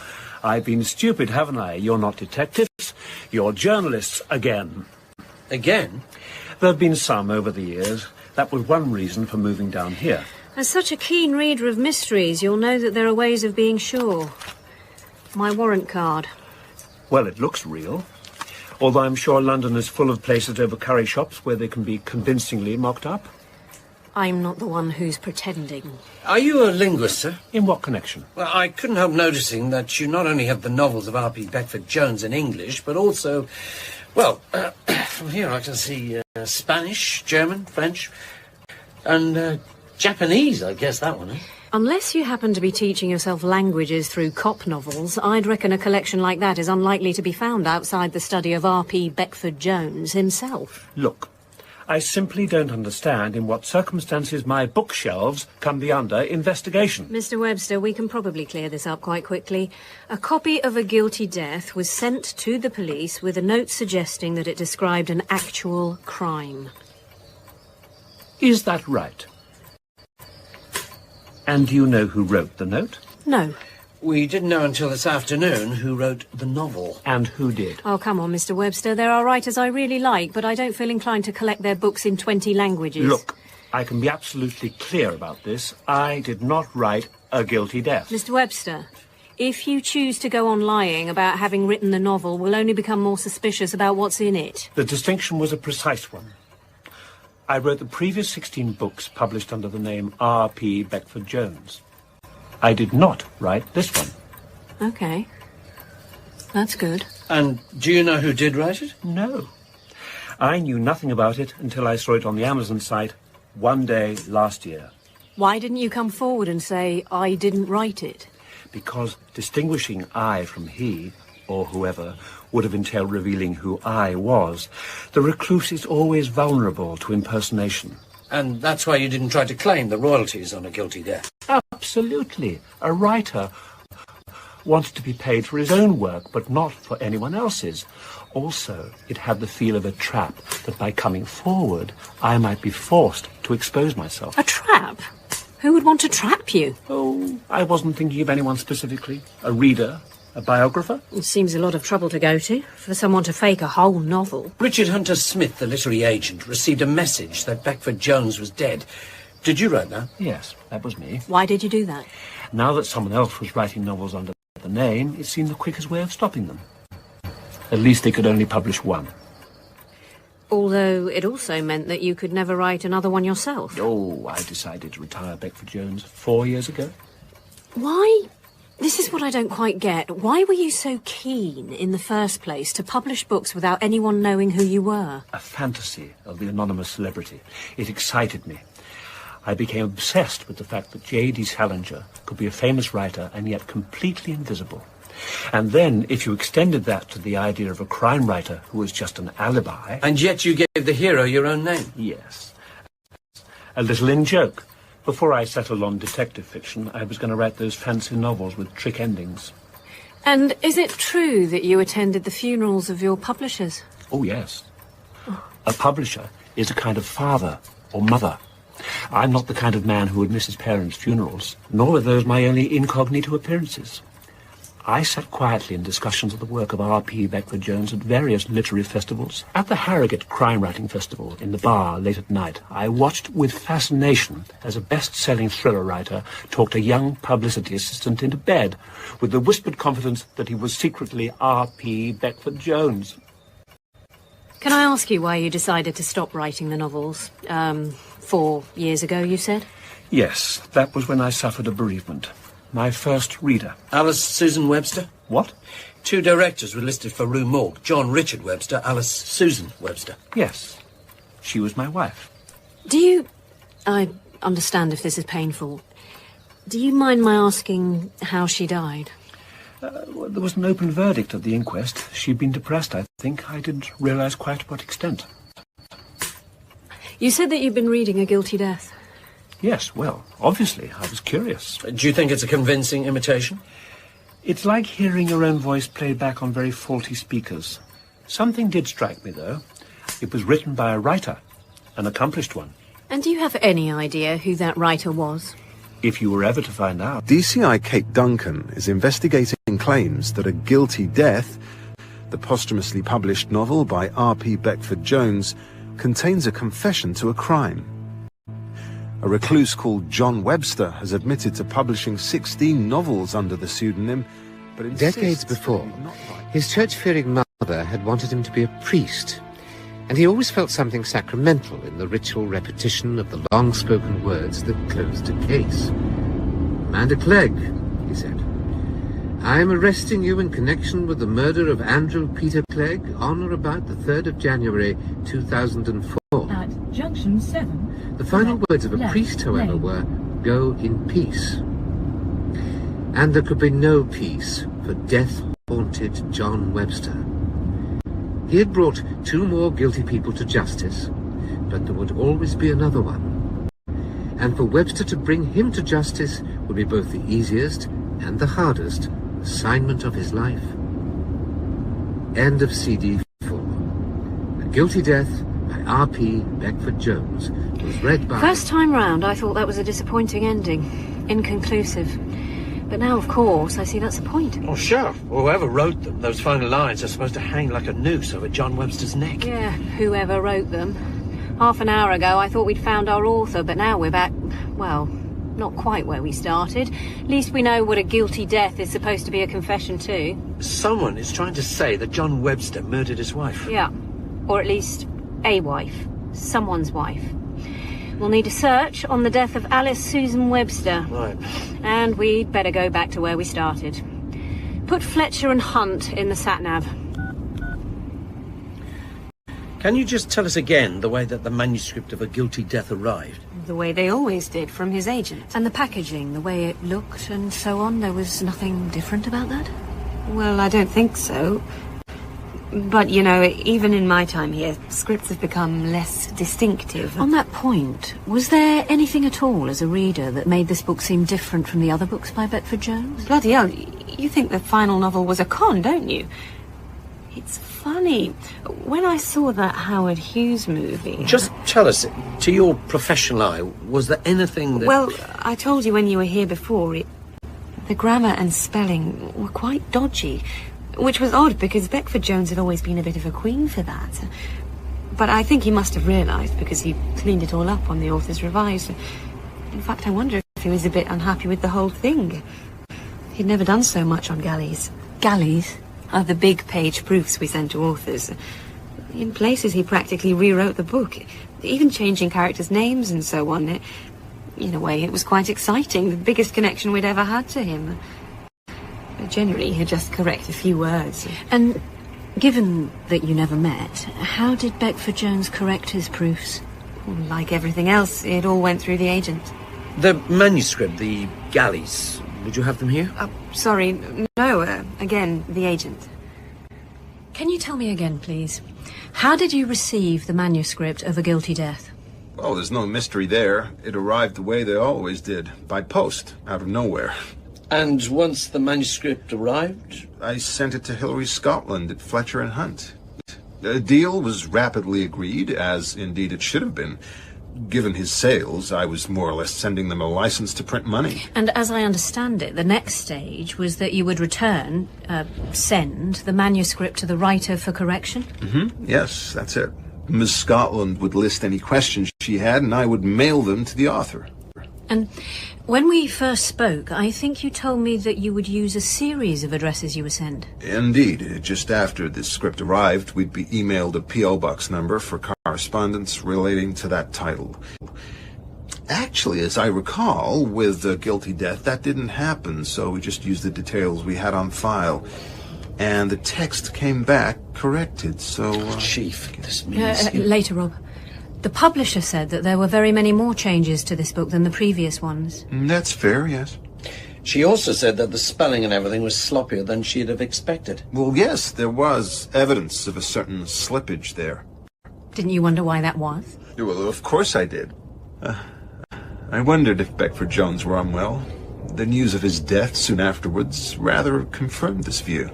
I've been stupid, haven't I? You're not detectives. You're journalists again. Again? There have been some over the years. That was one reason for moving down here. As such a keen reader of mysteries, you'll know that there are ways of being sure. My warrant card. Well, it looks real. Although I'm sure London is full of places over curry shops where they can be convincingly mocked up. I'm not the one who's pretending. Are you a linguist, sir? In what connection? Well, I couldn't help noticing that you not only have the novels of R.P. Beckford-Jones in English, but also, well, from here I can see Spanish, German, French, and Japanese, I guess that one, eh? Unless you happen to be teaching yourself languages through cop novels, I'd reckon a collection like that is unlikely to be found outside the study of R.P. Beckford-Jones himself. Look, I simply don't understand in what circumstances my bookshelves can be under investigation. Mr. Webster, we can probably clear this up quite quickly. A copy of A Guilty Death was sent to the police with a note suggesting that it described an actual crime. Is that right? And do you know who wrote the note? No. We didn't know until this afternoon who wrote the novel. And who did? Oh, come on, Mr. Webster. There are writers I really like, but I don't feel inclined to collect their books in 20 languages. Look, I can be absolutely clear about this. I did not write A Guilty Death. Mr. Webster, if you choose to go on lying about having written the novel, we'll only become more suspicious about what's in it. The distinction was a precise one. I wrote the previous 16 books published under the name R.P. Beckford-Jones. I did not write this one. Okay. That's good. And do you know who did write it? No. I knew nothing about it until I saw it on the Amazon site one day last year. Why didn't you come forward and say, I didn't write it? Because distinguishing I from he, or whoever, would have entailed revealing who I was. The recluse is always vulnerable to impersonation. And that's why you didn't try to claim the royalties on A Guilty Death? Absolutely. A writer wanted to be paid for his own work, but not for anyone else's. Also, it had the feel of a trap, that by coming forward, I might be forced to expose myself. A trap? Who would want to trap you? Oh, I wasn't thinking of anyone specifically. A reader? A biographer? It seems a lot of trouble to go to, for someone to fake a whole novel. Richard Hunter Smith, the literary agent, received a message that Beckford-Jones was dead. Did you write that? Yes, that was me. Why did you do that? Now that someone else was writing novels under the name, it seemed the quickest way of stopping them. At least they could only publish one. Although it also meant that you could never write another one yourself. Oh, I decided to retire Beckford-Jones 4 years ago. Why? This is what I don't quite get. Why were you so keen, in the first place, to publish books without anyone knowing who you were? A fantasy of the anonymous celebrity. It excited me. I became obsessed with the fact that J.D. Salinger could be a famous writer and yet completely invisible. And then, if you extended that to the idea of a crime writer who was just an alibi... And yet you gave the hero your own name? Yes. A little in joke. Before I settled on detective fiction, I was going to write those fancy novels with trick endings. And is it true that you attended the funerals of your publishers? Oh, yes. A publisher is a kind of father or mother. I'm not the kind of man who would miss his parents' funerals, nor were those my only incognito appearances. I sat quietly in discussions of the work of R.P. Beckford-Jones at various literary festivals. At the Harrogate Crime Writing Festival, in the bar late at night, I watched with fascination as a best-selling thriller writer talked a young publicity assistant into bed with the whispered confidence that he was secretly R.P. Beckford-Jones. Can I ask you why you decided to stop writing the novels? 4 years ago, you said? Yes, that was when I suffered a bereavement. My first reader. Alice Susan Webster? What? 2 directors were listed for Rue Morgue. John Richard Webster, Alice Susan Webster. Yes. She was my wife. I understand if this is painful. Do you mind my asking how she died? Well, there was an open verdict at the inquest. She'd been depressed, I think. I didn't realise quite to what extent. You said that you'd been reading A Guilty Death. Yes, well, obviously, I was curious. Do you think it's a convincing imitation? It's like hearing your own voice played back on very faulty speakers. Something did strike me, though. It was written by a writer, an accomplished one. And do you have any idea who that writer was? If you were ever to find out. DCI Kate Duncan is investigating claims that A Guilty Death, the posthumously published novel by R.P. Beckford Jones, contains a confession to a crime. A recluse called John Webster has admitted to publishing 16 novels under the pseudonym, but decades before, his church-fearing mother had wanted him to be a priest, and he always felt something sacramental in the ritual repetition of the long-spoken words that closed a case. "Amanda Clegg," he said, "I am arresting you in connection with the murder of Andrew Peter Clegg on or about the 3rd of January, 2004. At Junction 7. The final words of a priest, however, were, "Go in peace." And there could be no peace for death-haunted John Webster. He had brought 2 more guilty people to justice, but there would always be another one. And for Webster to bring him to justice would be both the easiest and the hardest assignment of his life. End of CD 4. A Guilty Death by R.P. Beckford Jones was read by... First time round, I thought that was a disappointing ending. Inconclusive. But now, of course, I see that's the point. Oh, sure. Whoever wrote them, those final lines are supposed to hang like a noose over John Webster's neck. Yeah, whoever wrote them. Half an hour ago, I thought we'd found our author, but now we're back, well, not quite where we started. At least we know what a guilty death is supposed to be a confession to. Someone is trying to say that John Webster murdered his wife. Yeah, or at least a wife. Someone's wife. We'll need a search on the death of Alice Susan Webster. Right. And we'd better go back to where we started. Put Fletcher and Hunt in the sat-nav. Can you just tell us again the way that the manuscript of A Guilty Death arrived? The way they always did, from his agent. And the packaging, the way it looked and so on, there was nothing different about that? Well, I don't think so. But, you know, even in my time here, scripts have become less distinctive. On that point, was there anything at all as a reader that made this book seem different from the other books by Beckford Jones? Bloody hell, you think the final novel was a con, don't you? It's funny. When I saw that Howard Hughes movie... Just tell us, to your professional eye, was there anything that... Well, I told you when you were here before, the grammar and spelling were quite dodgy. Which was odd, because Beckford Jones had always been a bit of a queen for that. But I think he must have realised, because he cleaned it all up on the author's revised. In fact, I wonder if he was a bit unhappy with the whole thing. He'd never done so much on galleys. Galleys? Are the big page proofs we send to authors. In places he practically rewrote the book, even changing characters' names and so on. In a way, it was quite exciting, the biggest connection we'd ever had to him. Generally, he'd just correct a few words. And given that you never met, how did Beckford Jones correct his proofs? Like everything else, it all went through the agent. The manuscript, the galleys, would you have them here? Sorry, no, again, the agent. Can you tell me again, please? How did you receive the manuscript of A Guilty Death? Oh, there's no mystery there. It arrived the way they always did, by post, out of nowhere. And once the manuscript arrived? I sent it to Hilary Scotland at Fletcher and Hunt. The deal was rapidly agreed, as indeed it should have been. Given his sales, I was more or less sending them a license to print money. And as I understand it, the next stage was that you would send the manuscript to the writer for correction? Mm-hmm. Yes, that's it. Miss Scotland would list any questions she had, and I would mail them to the author. And when we first spoke, I think you told me that you would use a series of addresses you would send. Indeed. Just after this script arrived, we'd be emailed a P.O. Box number for correspondence relating to that title. Actually, as I recall, with the guilty death, that didn't happen, so we just used the details we had on file. And the text came back corrected, so... Chief, this means... Later, Rob. The publisher said that there were very many more changes to this book than the previous ones. That's fair, yes. She also said that the spelling and everything was sloppier than she'd have expected. Well, yes, there was evidence of a certain slippage there. Didn't you wonder why that was? Well, of course I did. I wondered if Beckford Jones were unwell. The news of his death soon afterwards rather confirmed this view.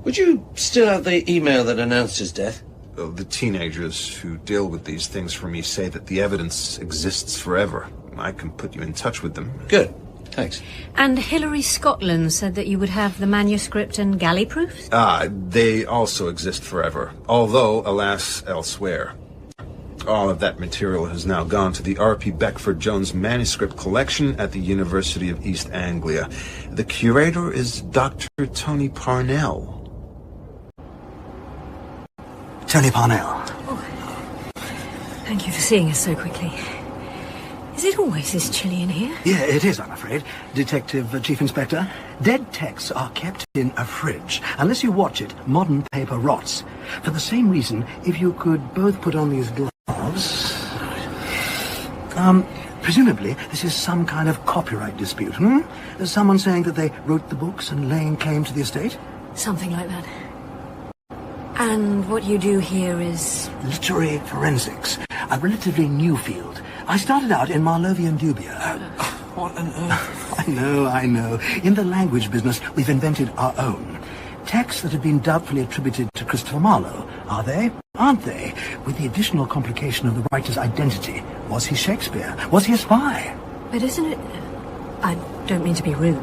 Would you still have the email that announced his death? The teenagers who deal with these things for me say that the evidence exists forever. I can put you in touch with them. Good. Thanks. And Hilary Scotland said that you would have the manuscript and galley proofs? They also exist forever, although, alas, elsewhere. All of that material has now gone to the R.P. Beckford Jones Manuscript Collection at the University of East Anglia. The curator is Dr. Tony Parnell. Tony Parnell. Oh. Thank you for seeing us so quickly. Is it always this chilly in here? Yeah, it is, I'm afraid. Detective Chief Inspector. Dead texts are kept in a fridge. Unless you watch it, modern paper rots. For the same reason, if you could both put on these gloves... presumably, this is some kind of copyright dispute, There's someone saying that they wrote the books and laying claim to the estate? Something like that. And what you do here is... Literary forensics. A relatively new field. I started out in Marlovian dubia. What on earth? I know. In the language business, we've invented our own. Texts that have been doubtfully attributed to Christopher Marlowe. Are they? Aren't they? With the additional complication of the writer's identity. Was he Shakespeare? Was he a spy? But isn't it... I don't mean to be rude.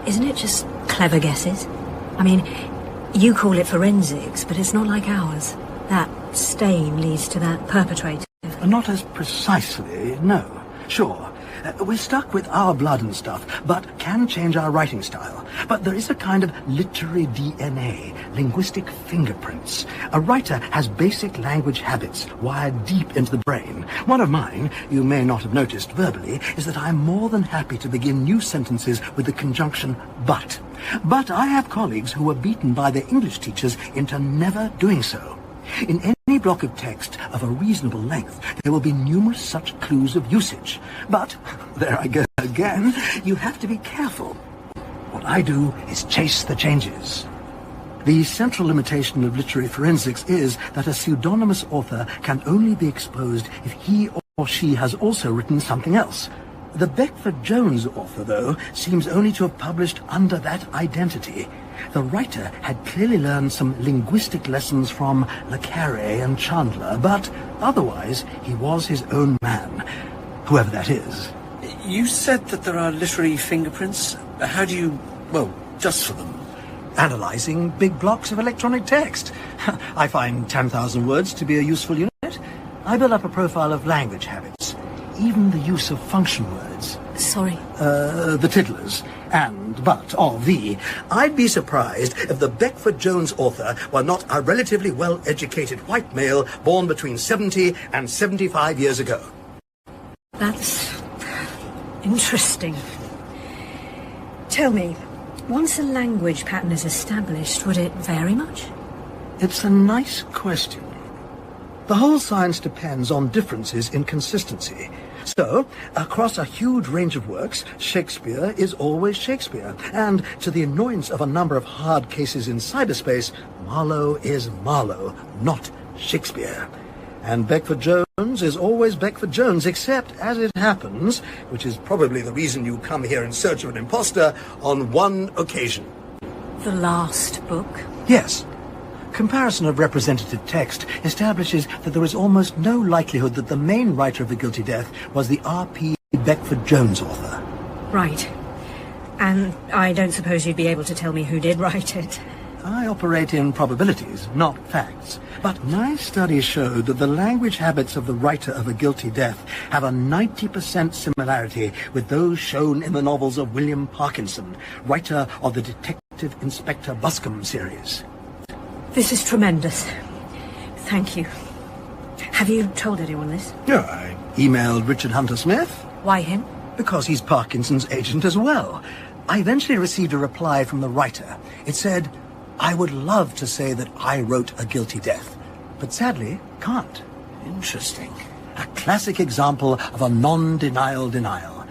Isn't it just clever guesses? I mean, you call it forensics, but it's not like ours. That stain leads to that perpetrator. Not as precisely, no. Sure, we're stuck with our blood and stuff, but can change our writing style. But there is a kind of literary DNA, linguistic fingerprints. A writer has basic language habits wired deep into the brain. One of mine, you may not have noticed verbally, is that I'm more than happy to begin new sentences with the conjunction but. But I have colleagues who were beaten by their English teachers into never doing so. In any block of text of a reasonable length, there will be numerous such clues of usage. But, there I go again, you have to be careful. What I do is chase the changes. The central limitation of literary forensics is that a pseudonymous author can only be exposed if he or she has also written something else. The Beckford Jones author, though, seems only to have published under that identity. The writer had clearly learned some linguistic lessons from Le Carré and Chandler, but otherwise he was his own man, whoever that is. You said that there are literary fingerprints. How do you, just for them? Analyzing big blocks of electronic text. I find 10,000 words to be a useful unit. I build up a profile of language habits, even the use of function words. Sorry. The tiddlers. And, but, of the. I'd be surprised if the Beckford Jones author were not a relatively well-educated white male born between 70 and 75 years ago. That's interesting. Tell me, once a language pattern is established, would it vary much? It's a nice question. The whole science depends on differences in consistency. So, across a huge range of works, Shakespeare is always Shakespeare. And to the annoyance of a number of hard cases in cyberspace, Marlowe is Marlowe, not Shakespeare. And Beckford Jones is always Beckford Jones, except, as it happens, which is probably the reason you come here in search of an imposter, on one occasion. The last book? Yes. Comparison of representative text establishes that there is almost no likelihood that the main writer of the guilty death was the R.P. Beckford Jones author. Right. And I don't suppose you'd be able to tell me who did write it. I operate in probabilities, not facts. But my studies showed that the language habits of the writer of a guilty death have a 90% similarity with those shown in the novels of William Parkinson, writer of the Detective Inspector Buscombe series. This is tremendous. Thank you. Have you told anyone this? No, I emailed Richard Hunter Smith. Why him? Because he's Parkinson's agent as well. I eventually received a reply from the writer. It said, "I would love to say that I wrote a guilty death, but sadly can't." Interesting. A classic example of a non-denial denial.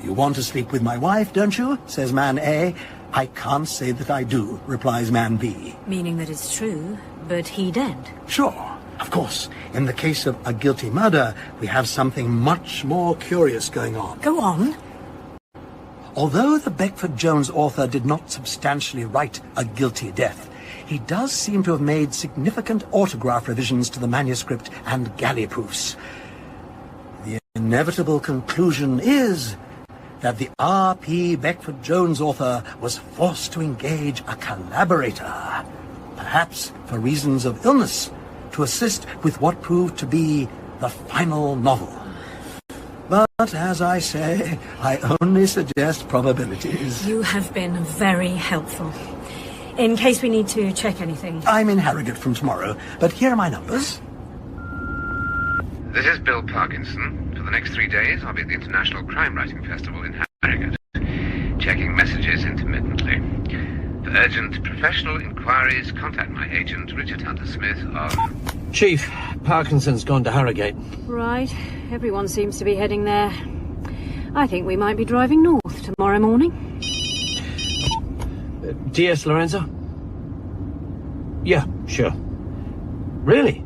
"You want to sleep with my wife, don't you?" says man A. "I can't say that I do," replies man B. Meaning that it's true, but he daren't. Sure. Of course, in the case of a guilty murder, we have something much more curious going on. Go on. Although the Beckford-Jones author did not substantially write a guilty death, he does seem to have made significant autograph revisions to the manuscript and galley proofs. The inevitable conclusion is that the R.P. Beckford-Jones author was forced to engage a collaborator, perhaps for reasons of illness, to assist with what proved to be the final novel. But, as I say, I only suggest probabilities. You have been very helpful. In case we need to check anything. I'm in Harrogate from tomorrow, but here are my numbers. This is Bill Parkinson. For the next 3 days, I'll be at the International Crime Writing Festival in Harrogate, checking messages intermittently. For urgent professional inquiries, contact my agent, Richard Hunter Smith, on... Chief, Parkinson's gone to Harrogate. Right. Everyone seems to be heading there. I think we might be driving north tomorrow morning. D.S. Lorenzo? Yeah, sure. Really?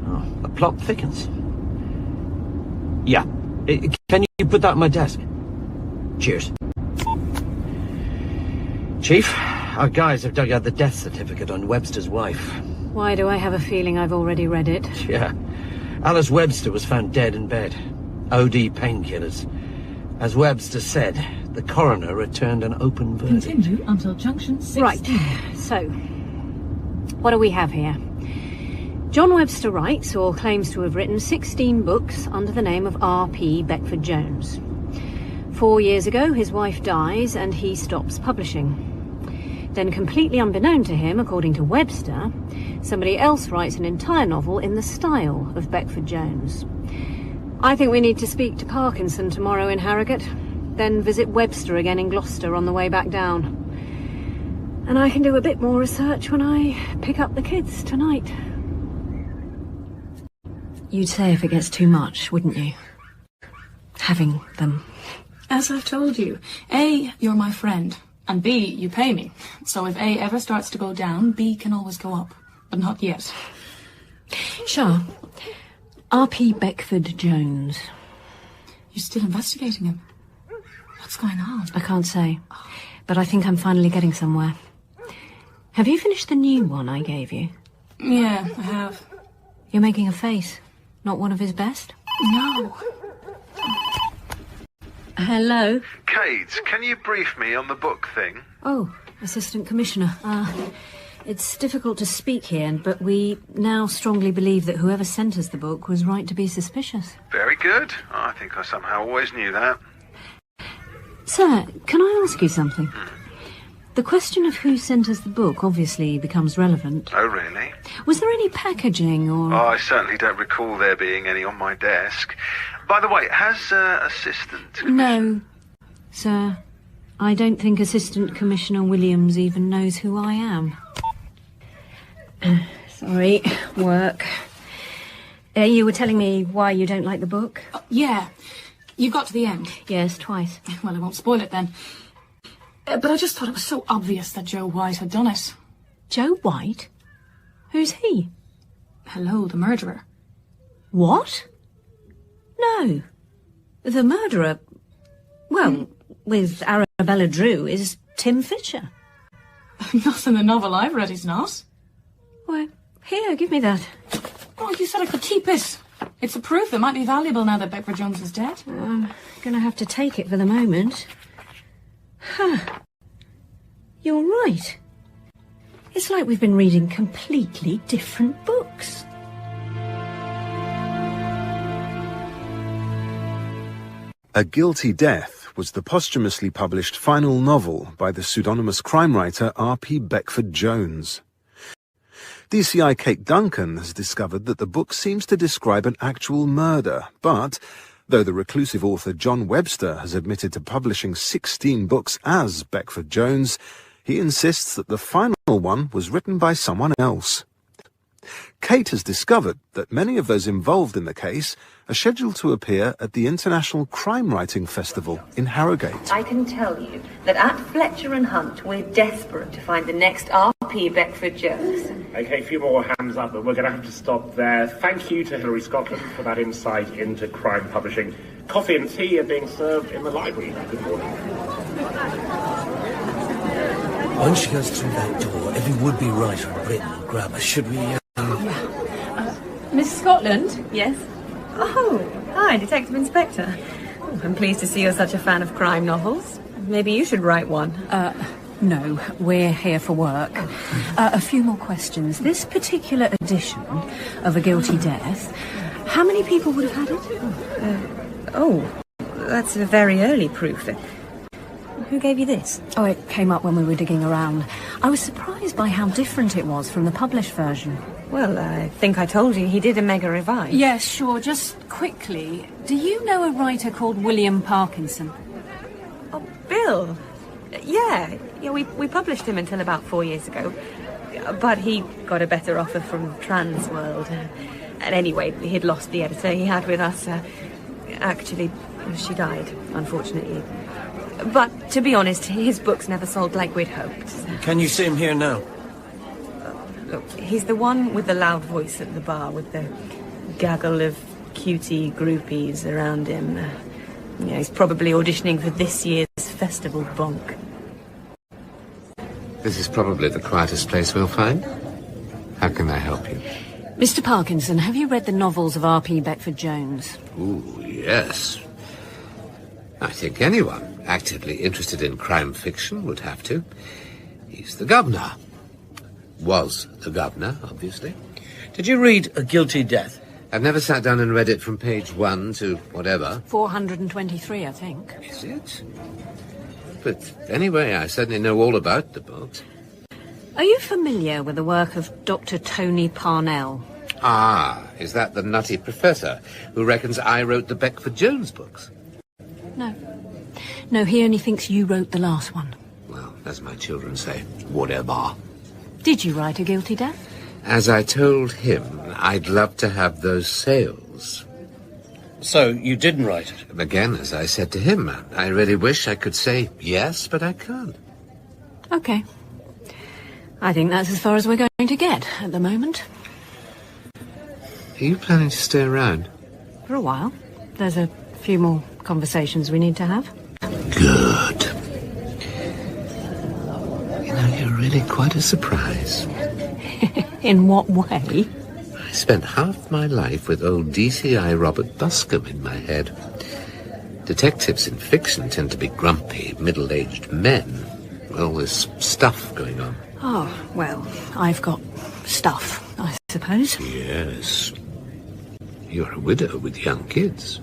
Oh, the plot thickens. Yeah. Can you put that on my desk? Cheers. Chief, our guys have dug out the death certificate on Webster's wife. Why do I have a feeling I've already read it? Yeah. Alice Webster was found dead in bed. OD painkillers. As Webster said, the coroner returned an open verdict. Continue until junction 16. Right. So, what do we have here? John Webster writes, or claims to have written, 16 books under the name of R.P. Beckford-Jones. 4 years ago, his wife dies and he stops publishing. Then, completely unbeknown to him, according to Webster, somebody else writes an entire novel in the style of Beckford-Jones. I think we need to speak to Parkinson tomorrow in Harrogate, then visit Webster again in Gloucester on the way back down. And I can do a bit more research when I pick up the kids tonight. You'd say if it gets too much, wouldn't you? Having them. As I've told you, A, you're my friend, and B, you pay me. So if A ever starts to go down, B can always go up. But not yet. Sure. R.P. Beckford-Jones. You're still investigating him? What's going on? I can't say, but I think I'm finally getting somewhere. Have you finished the new one I gave you? Yeah, I have. You're making a face. Not one of his best? No. Hello? Kate, can you brief me on the book thing? Oh, Assistant Commissioner. It's difficult to speak here, but we now strongly believe that whoever sent us the book was right to be suspicious. Very good. I think I somehow always knew that. Sir, can I ask you something? The question of who sent us the book obviously becomes relevant. Oh, really? Was there any packaging or... Oh, I certainly don't recall there being any on my desk. By the way, has Assistant... No, sir. I don't think Assistant Commissioner Williams even knows who I am. Sorry, work. You were telling me why you don't like the book? Yeah. You got to the end? Yes, twice. Well, I won't spoil it then. But I just thought it was so obvious that Joe White had done it. Joe White? Who's he? Hello, the murderer. What? No. The murderer... Well, with Arabella Drew, is Tim Fisher. Not in the novel I've read, he's not. Why, here, give me that. Oh, you said I could keep it. It's a proof. It might be valuable now that Beckford-Jones is dead. I'm going to have to take it for the moment. Huh. You're right. It's like we've been reading completely different books. A Guilty Death was the posthumously published final novel by the pseudonymous crime writer R.P. Beckford-Jones. DCI Kate Duncan has discovered that the book seems to describe an actual murder, but though the reclusive author John Webster has admitted to publishing 16 books as Beckford Jones, he insists that the final one was written by someone else. Kate has discovered that many of those involved in the case are scheduled to appear at the International Crime Writing Festival in Harrogate. I can tell you that at Fletcher and Hunt, we're desperate to find the next R.P. Beckford Jones. Okay, a few more hands up, but we're going to have to stop there. Thank you to Hilary Scotland for that insight into crime publishing. Coffee and tea are being served in the library. Good morning. Once she goes through that door, every would-be writer in Britain will grab her. Should we... Miss Scotland? Yes? Oh, hi, Detective Inspector. Oh, I'm pleased to see you're such a fan of crime novels. Maybe you should write one. No, we're here for work. A few more questions. This particular edition of A Guilty Death, how many people would have had it? That's a very early proof. Who gave you this? Oh, it came up when we were digging around. I was surprised by how different it was from the published version. Well, I think I told you he did a mega revise. Yes, sure. Just quickly, do you know a writer called William Parkinson? Oh, Bill. Yeah, we published him until about 4 years ago. But he got a better offer from Transworld. And anyway, he'd lost the editor he had with us. Actually, she died, unfortunately. But, to be honest, his books never sold like we'd hoped. Can you see him here now? Look, he's the one with the loud voice at the bar, with the gaggle of cutie groupies around him. He's probably auditioning for this year's festival bonk. This is probably the quietest place we'll find. How can I help you? Mr. Parkinson, have you read the novels of R.P. Beckford Jones? Ooh, yes. I think anyone actively interested in crime fiction would have to. He's the governor. Was the governor, obviously. Did you read A Guilty Death? I've never sat down and read it from page 1 to whatever. 423, I think. Is it? But anyway, I certainly know all about the books. Are you familiar with the work of Dr. Tony Parnell? Ah, is that the nutty professor who reckons I wrote the Beckford Jones books? No. No, he only thinks you wrote the last one. Well, as my children say, whatever. Did you write A Guilty Death? As I told him, I'd love to have those sales. So, you didn't write it? Again, as I said to him, I really wish I could say yes, but I can't. Okay. I think that's as far as we're going to get at the moment. Are you planning to stay around? For a while. There's a few more conversations we need to have. Good. You know, you're really quite a surprise. In what way? I spent half my life with old DCI Robert Buscombe in my head. Detectives in fiction tend to be grumpy, middle-aged men. All this stuff going on. Oh, well, I've got stuff, I suppose. Yes. You're a widow with young kids.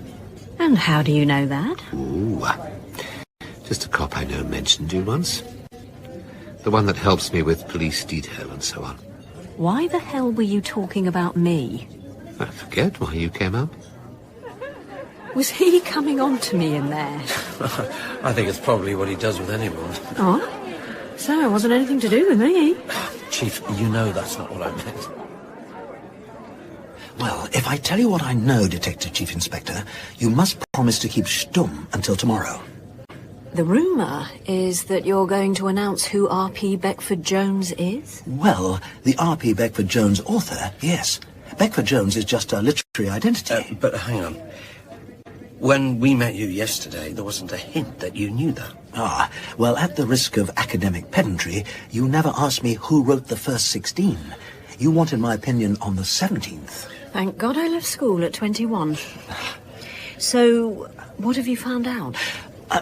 And how do you know that? Ooh. Just a cop I know mentioned you once. The one that helps me with police detail and so on. Why the hell were you talking about me? I forget why you came up. Was he coming on to me in there? I think it's probably what he does with anyone. Oh? So it wasn't anything to do with me. Chief, you know that's not what I meant. Well, if I tell you what I know, Detective Chief Inspector, you must promise to keep stum until tomorrow. The rumour is that you're going to announce who R.P. Beckford Jones is? Well, the R.P. Beckford Jones author, yes. Beckford Jones is just a literary identity. But hang on. When we met you yesterday, there wasn't a hint that you knew that. Ah, well, at the risk of academic pedantry, you never asked me who wrote the first 16. You wanted my opinion on the 17th. Thank God I left school at 21. So, what have you found out?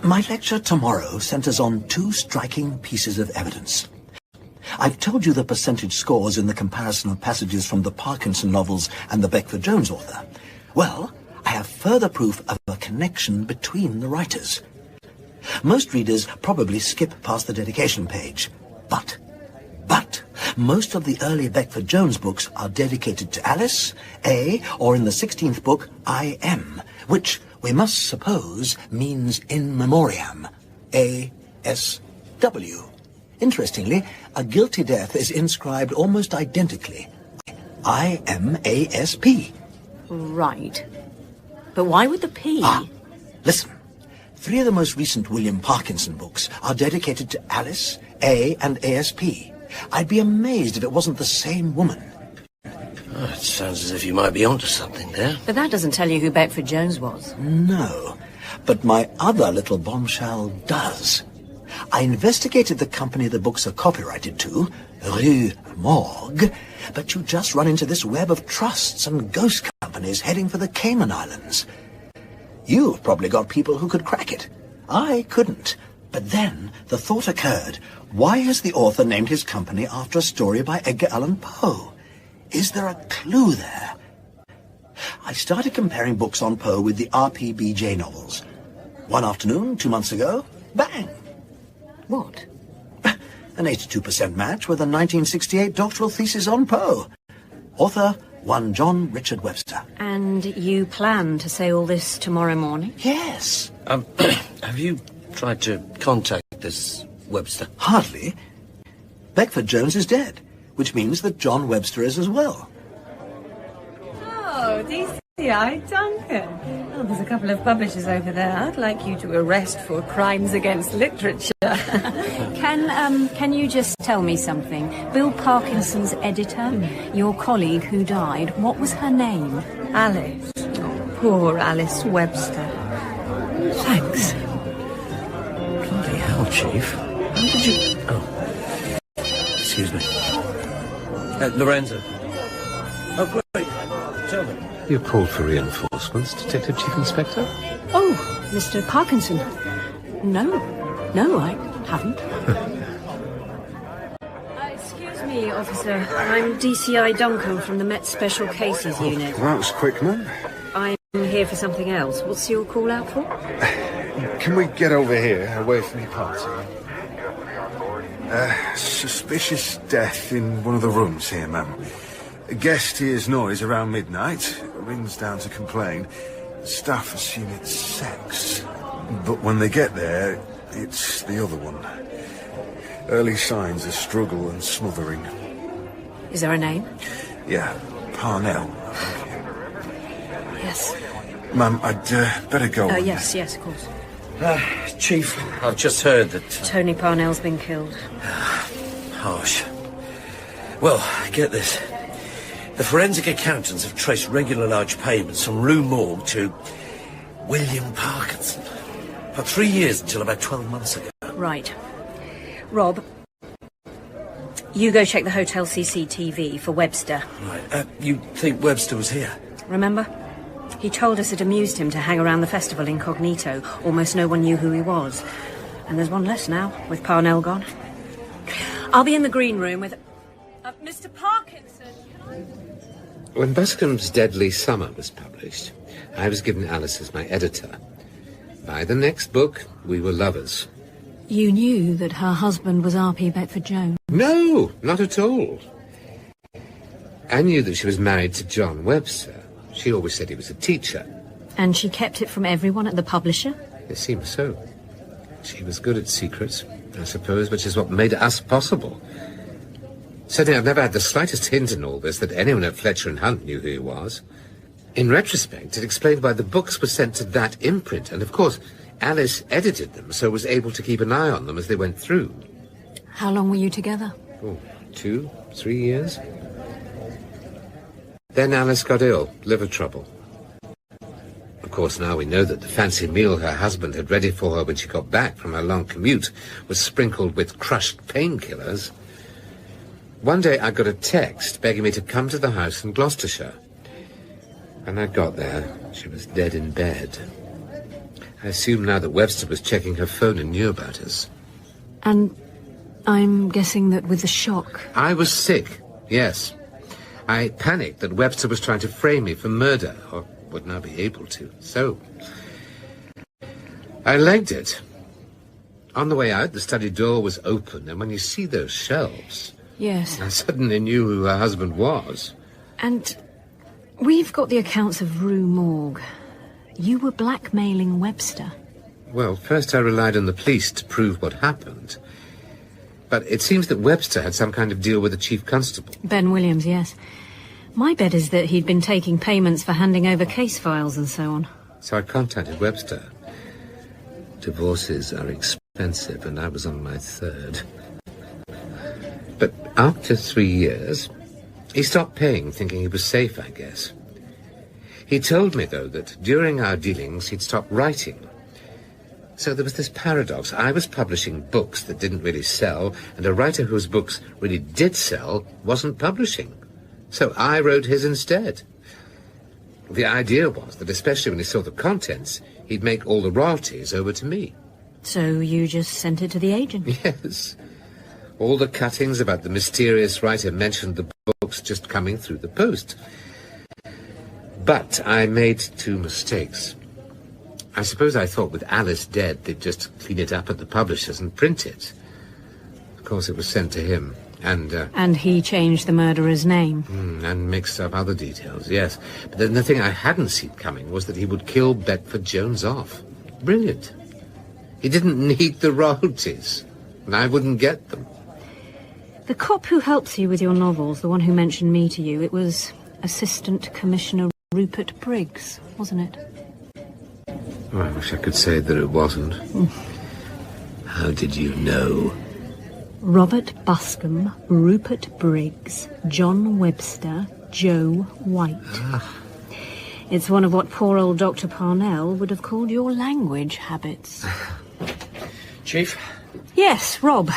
My lecture tomorrow centres on 2 striking pieces of evidence. I've told you the percentage scores in the comparison of passages from the Parkinson novels and the Beckford Jones author. Well, I have further proof of a connection between the writers. Most readers probably skip past the dedication page. But, Most of the early Beckford Jones books are dedicated to Alice, A, or in the 16th book, I am, which we must suppose means in memoriam, A-S-W. Interestingly, a guilty death is inscribed almost identically, I-M-A-S-P. Right. But why would the P? Listen. 3 of the most recent William Parkinson books are dedicated to Alice, A, and A-S-P. I'd be amazed if it wasn't the same woman. Oh, it sounds as if you might be onto something there. But that doesn't tell you who Beckford Jones was. No, but my other little bombshell does. I investigated the company the books are copyrighted to, Rue Morgue, but you just run into this web of trusts and ghost companies heading for the Cayman Islands. You've probably got people who could crack it. I couldn't. But then the thought occurred, why has the author named his company after a story by Edgar Allan Poe? Is there a clue there? I started comparing books on Poe with the RPBJ novels. One afternoon, 2 months ago, bang! What? An 82% match with a 1968 doctoral thesis on Poe. Author, one John Richard Webster. And you plan to say all this tomorrow morning? Yes. Have you tried to contact this Webster? Hardly. Beckford Jones is dead, which means that John Webster is as well. Oh, DCI Duncan. Oh, there's a couple of publishers over there I'd like you to arrest for crimes against literature. Can you just tell me something? Bill Parkinson's editor, your colleague who died, what was her name? Alice. Oh, poor Alice Webster. Thanks. Bloody hell, Chief. How did you... Oh. Excuse me. Lorenzo. Oh, great. Tell me. You called for reinforcements, Detective Chief Inspector? Oh, Mr. Parkinson. No, I haven't. Excuse me, officer. I'm DCI Duncan from the Met Special Cases Unit. That was quick, man. I'm here for something else. What's your call out for? Can we get over here, away from the party? Suspicious death in one of the rooms here, ma'am. A guest hears noise around midnight, rings down to complain. Staff assume it's sex. But when they get there, it's the other one. Early signs of struggle and smothering. Is there a name? Yeah, Parnell, I think. Yes. Ma'am, I'd better go. Yes, of course. Chief, I've just heard that... Tony Parnell's been killed. Harsh. Well, get this. The forensic accountants have traced regular large payments from Rue Morgue to William Parkinson. For 3 years until about 12 months ago. Right. Rob, you go check the hotel CCTV for Webster. Right. You think Webster was here? Remember? He told us it amused him to hang around the festival incognito. Almost no one knew who he was. And there's one less now, with Parnell gone. I'll be in the green room with... Mr. Parkinson, When Bascom's Deadly Summer was published, I was given Alice as my editor. By the next book, we were lovers. You knew that her husband was R.P. Beckford Jones? No, not at all. I knew that she was married to John Webster. She always said he was a teacher. And she kept it from everyone at the publisher? It seems so. She was good at secrets, I suppose, which is what made us possible. Certainly, I've never had the slightest hint in all this that anyone at Fletcher & Hunt knew who he was. In retrospect, it explained why the books were sent to that imprint, and of course, Alice edited them, so was able to keep an eye on them as they went through. How long were you together? 2, 3 years. Then Alice got ill, liver trouble. Of course, now we know that the fancy meal her husband had ready for her when she got back from her long commute was sprinkled with crushed painkillers. One day I got a text begging me to come to the house in Gloucestershire. When I got there, she was dead in bed. I assume now that Webster was checking her phone and knew about us. And I'm guessing that with the shock... I was sick, yes. I panicked that Webster was trying to frame me for murder, or would now be able to. So, I legged it. On the way out, the study door was open, and when you see those shelves... Yes. I suddenly knew who her husband was. And we've got the accounts of Rue Morgue. You were blackmailing Webster. Well, first I relied on the police to prove what happened. But it seems that Webster had some kind of deal with the chief constable. Ben Williams, yes. My bet is that he'd been taking payments for handing over case files and so on. So I contacted Webster. Divorces are expensive, and I was on my third. But after 3 years, he stopped paying, thinking he was safe, I guess. He told me, though, that during our dealings, he'd stopped writing. So there was this paradox. I was publishing books that didn't really sell, and a writer whose books really did sell wasn't publishing. So I wrote his instead. The idea was that, especially when he saw the contents, he'd make all the royalties over to me. So you just sent it to the agent? Yes. All the cuttings about the mysterious writer mentioned the books just coming through the post. But I made 2 mistakes. I suppose I thought with Alice dead, they'd just clean it up at the publishers and print it. Of course, it was sent to him. And he changed the murderer's name. And mixed up other details, yes. But then the thing I hadn't seen coming was that he would kill Bedford Jones off. Brilliant. He didn't need the royalties, and I wouldn't get them. The cop who helps you with your novels, the one who mentioned me to you, it was Assistant Commissioner Rupert Briggs, wasn't it? Oh, I wish I could say that it wasn't. How did you know? Robert Buscombe, Rupert Briggs, John Webster, Joe White. It's one of what poor old Dr. Parnell would have called your language habits. Chief? Yes, Rob.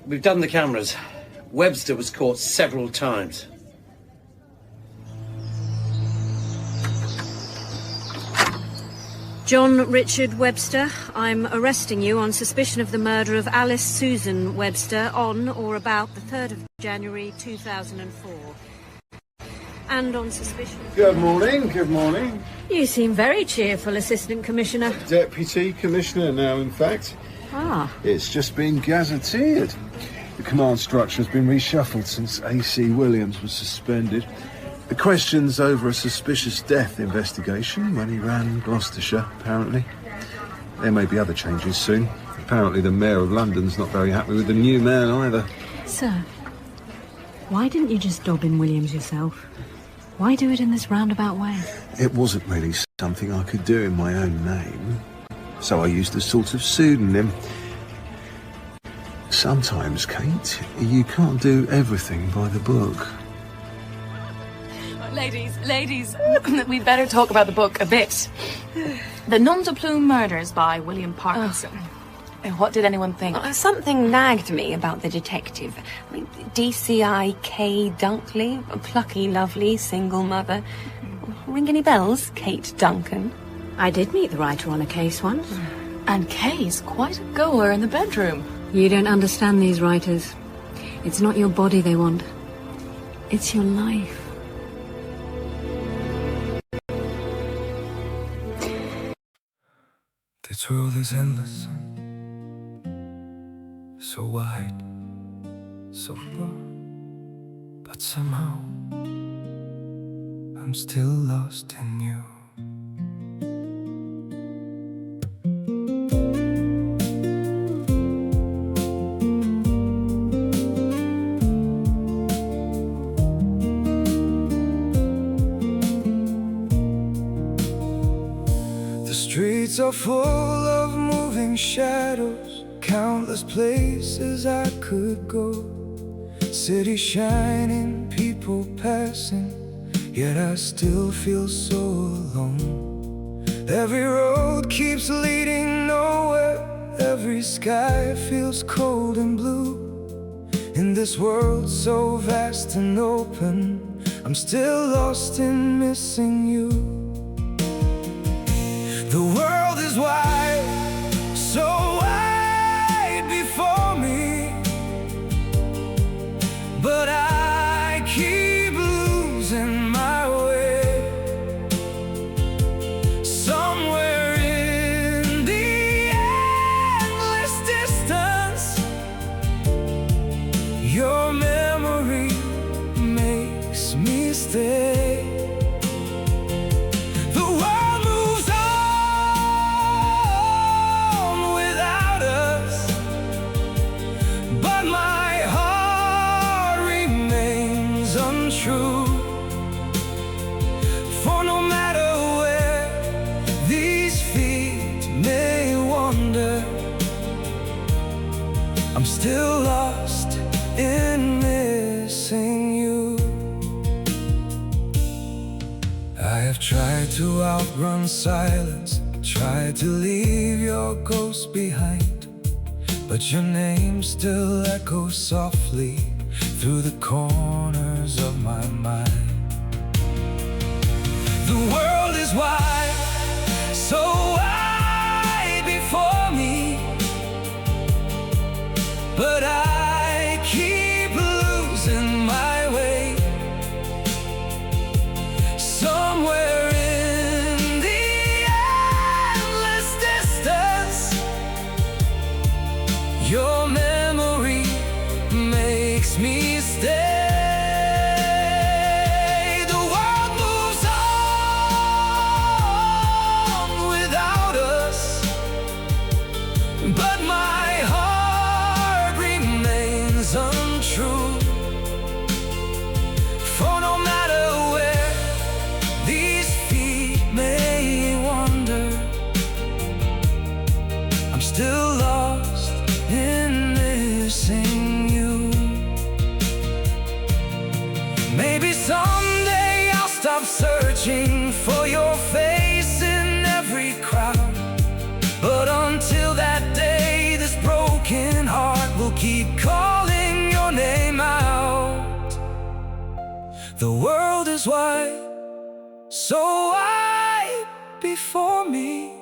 We've done the cameras. Webster was caught several times. John Richard Webster, I'm arresting you on suspicion of the murder of Alice Susan Webster on or about the 3rd of January 2004. And on suspicion... Good morning, good morning. You seem very cheerful, Assistant Commissioner. Deputy Commissioner now, in fact. Ah. It's just been gazetteered. The command structure has been reshuffled since A.C. Williams was suspended. The question's over a suspicious death investigation when he ran Gloucestershire, apparently. There may be other changes soon. Apparently the Mayor of London's not very happy with the new man either. Sir, why didn't you just dob in Williams yourself? Why do it in this roundabout way? It wasn't really something I could do in my own name, so I used a sort of pseudonym. Sometimes, Kate, you can't do everything by the book. Ladies, we'd better talk about the book a bit. The Nom de Plume Murders by William Parkinson. What did anyone think? Something nagged me about the detective. I mean, DCI Kate Duncan, a plucky, lovely, single mother. Ring any bells, Kate Duncan? I did meet the writer on a case once. And Kay's quite a goer in the bedroom. You don't understand these writers. It's not your body they want. It's your life. This world is endless, so wide, so broad, but somehow I'm still lost in you. The streets are full of moving shadows, countless places I could go. City shining, people passing, yet I still feel so alone. Every road keeps leading nowhere, every sky feels cold and blue. In this world so vast and open, I'm still lost in missing you. The world is wide, so wide before me, but I keep losing my way. Somewhere in the endless distance, Your memory makes me stay. The world moves on without us, but my heart remains untrue. For no matter where these feet may wander, I'm still lost in missing you. I have tried to outrun silence, tried to leave your ghost behind, but your name still echoes softly through the corners of my mind. The world is wide, so wide before me, but I keep losing my way. Somewhere in the endless distance, your memory makes me stay. The world moves on without us, but my heart remains untrue. For no matter where these feet may wander, I'm still lost in missing you. Maybe someday I'll stop searching for your face in every crowd, but until that day, this broken heart will keep calling your name out. The world is wide, so wide before me,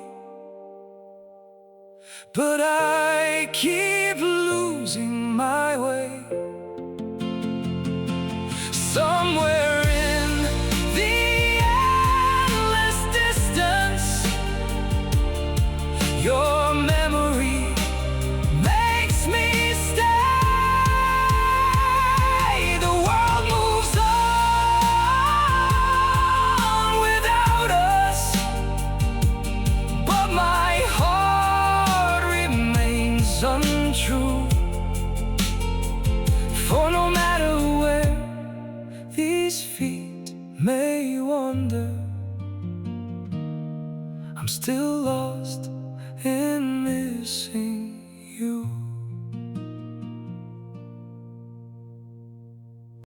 but I keep losing my way. Somewhere in the endless distance, your memory makes me stay. The world moves on without us, but my heart remains untrue. For no matter where these feet may wander, I'm still lost in missing you.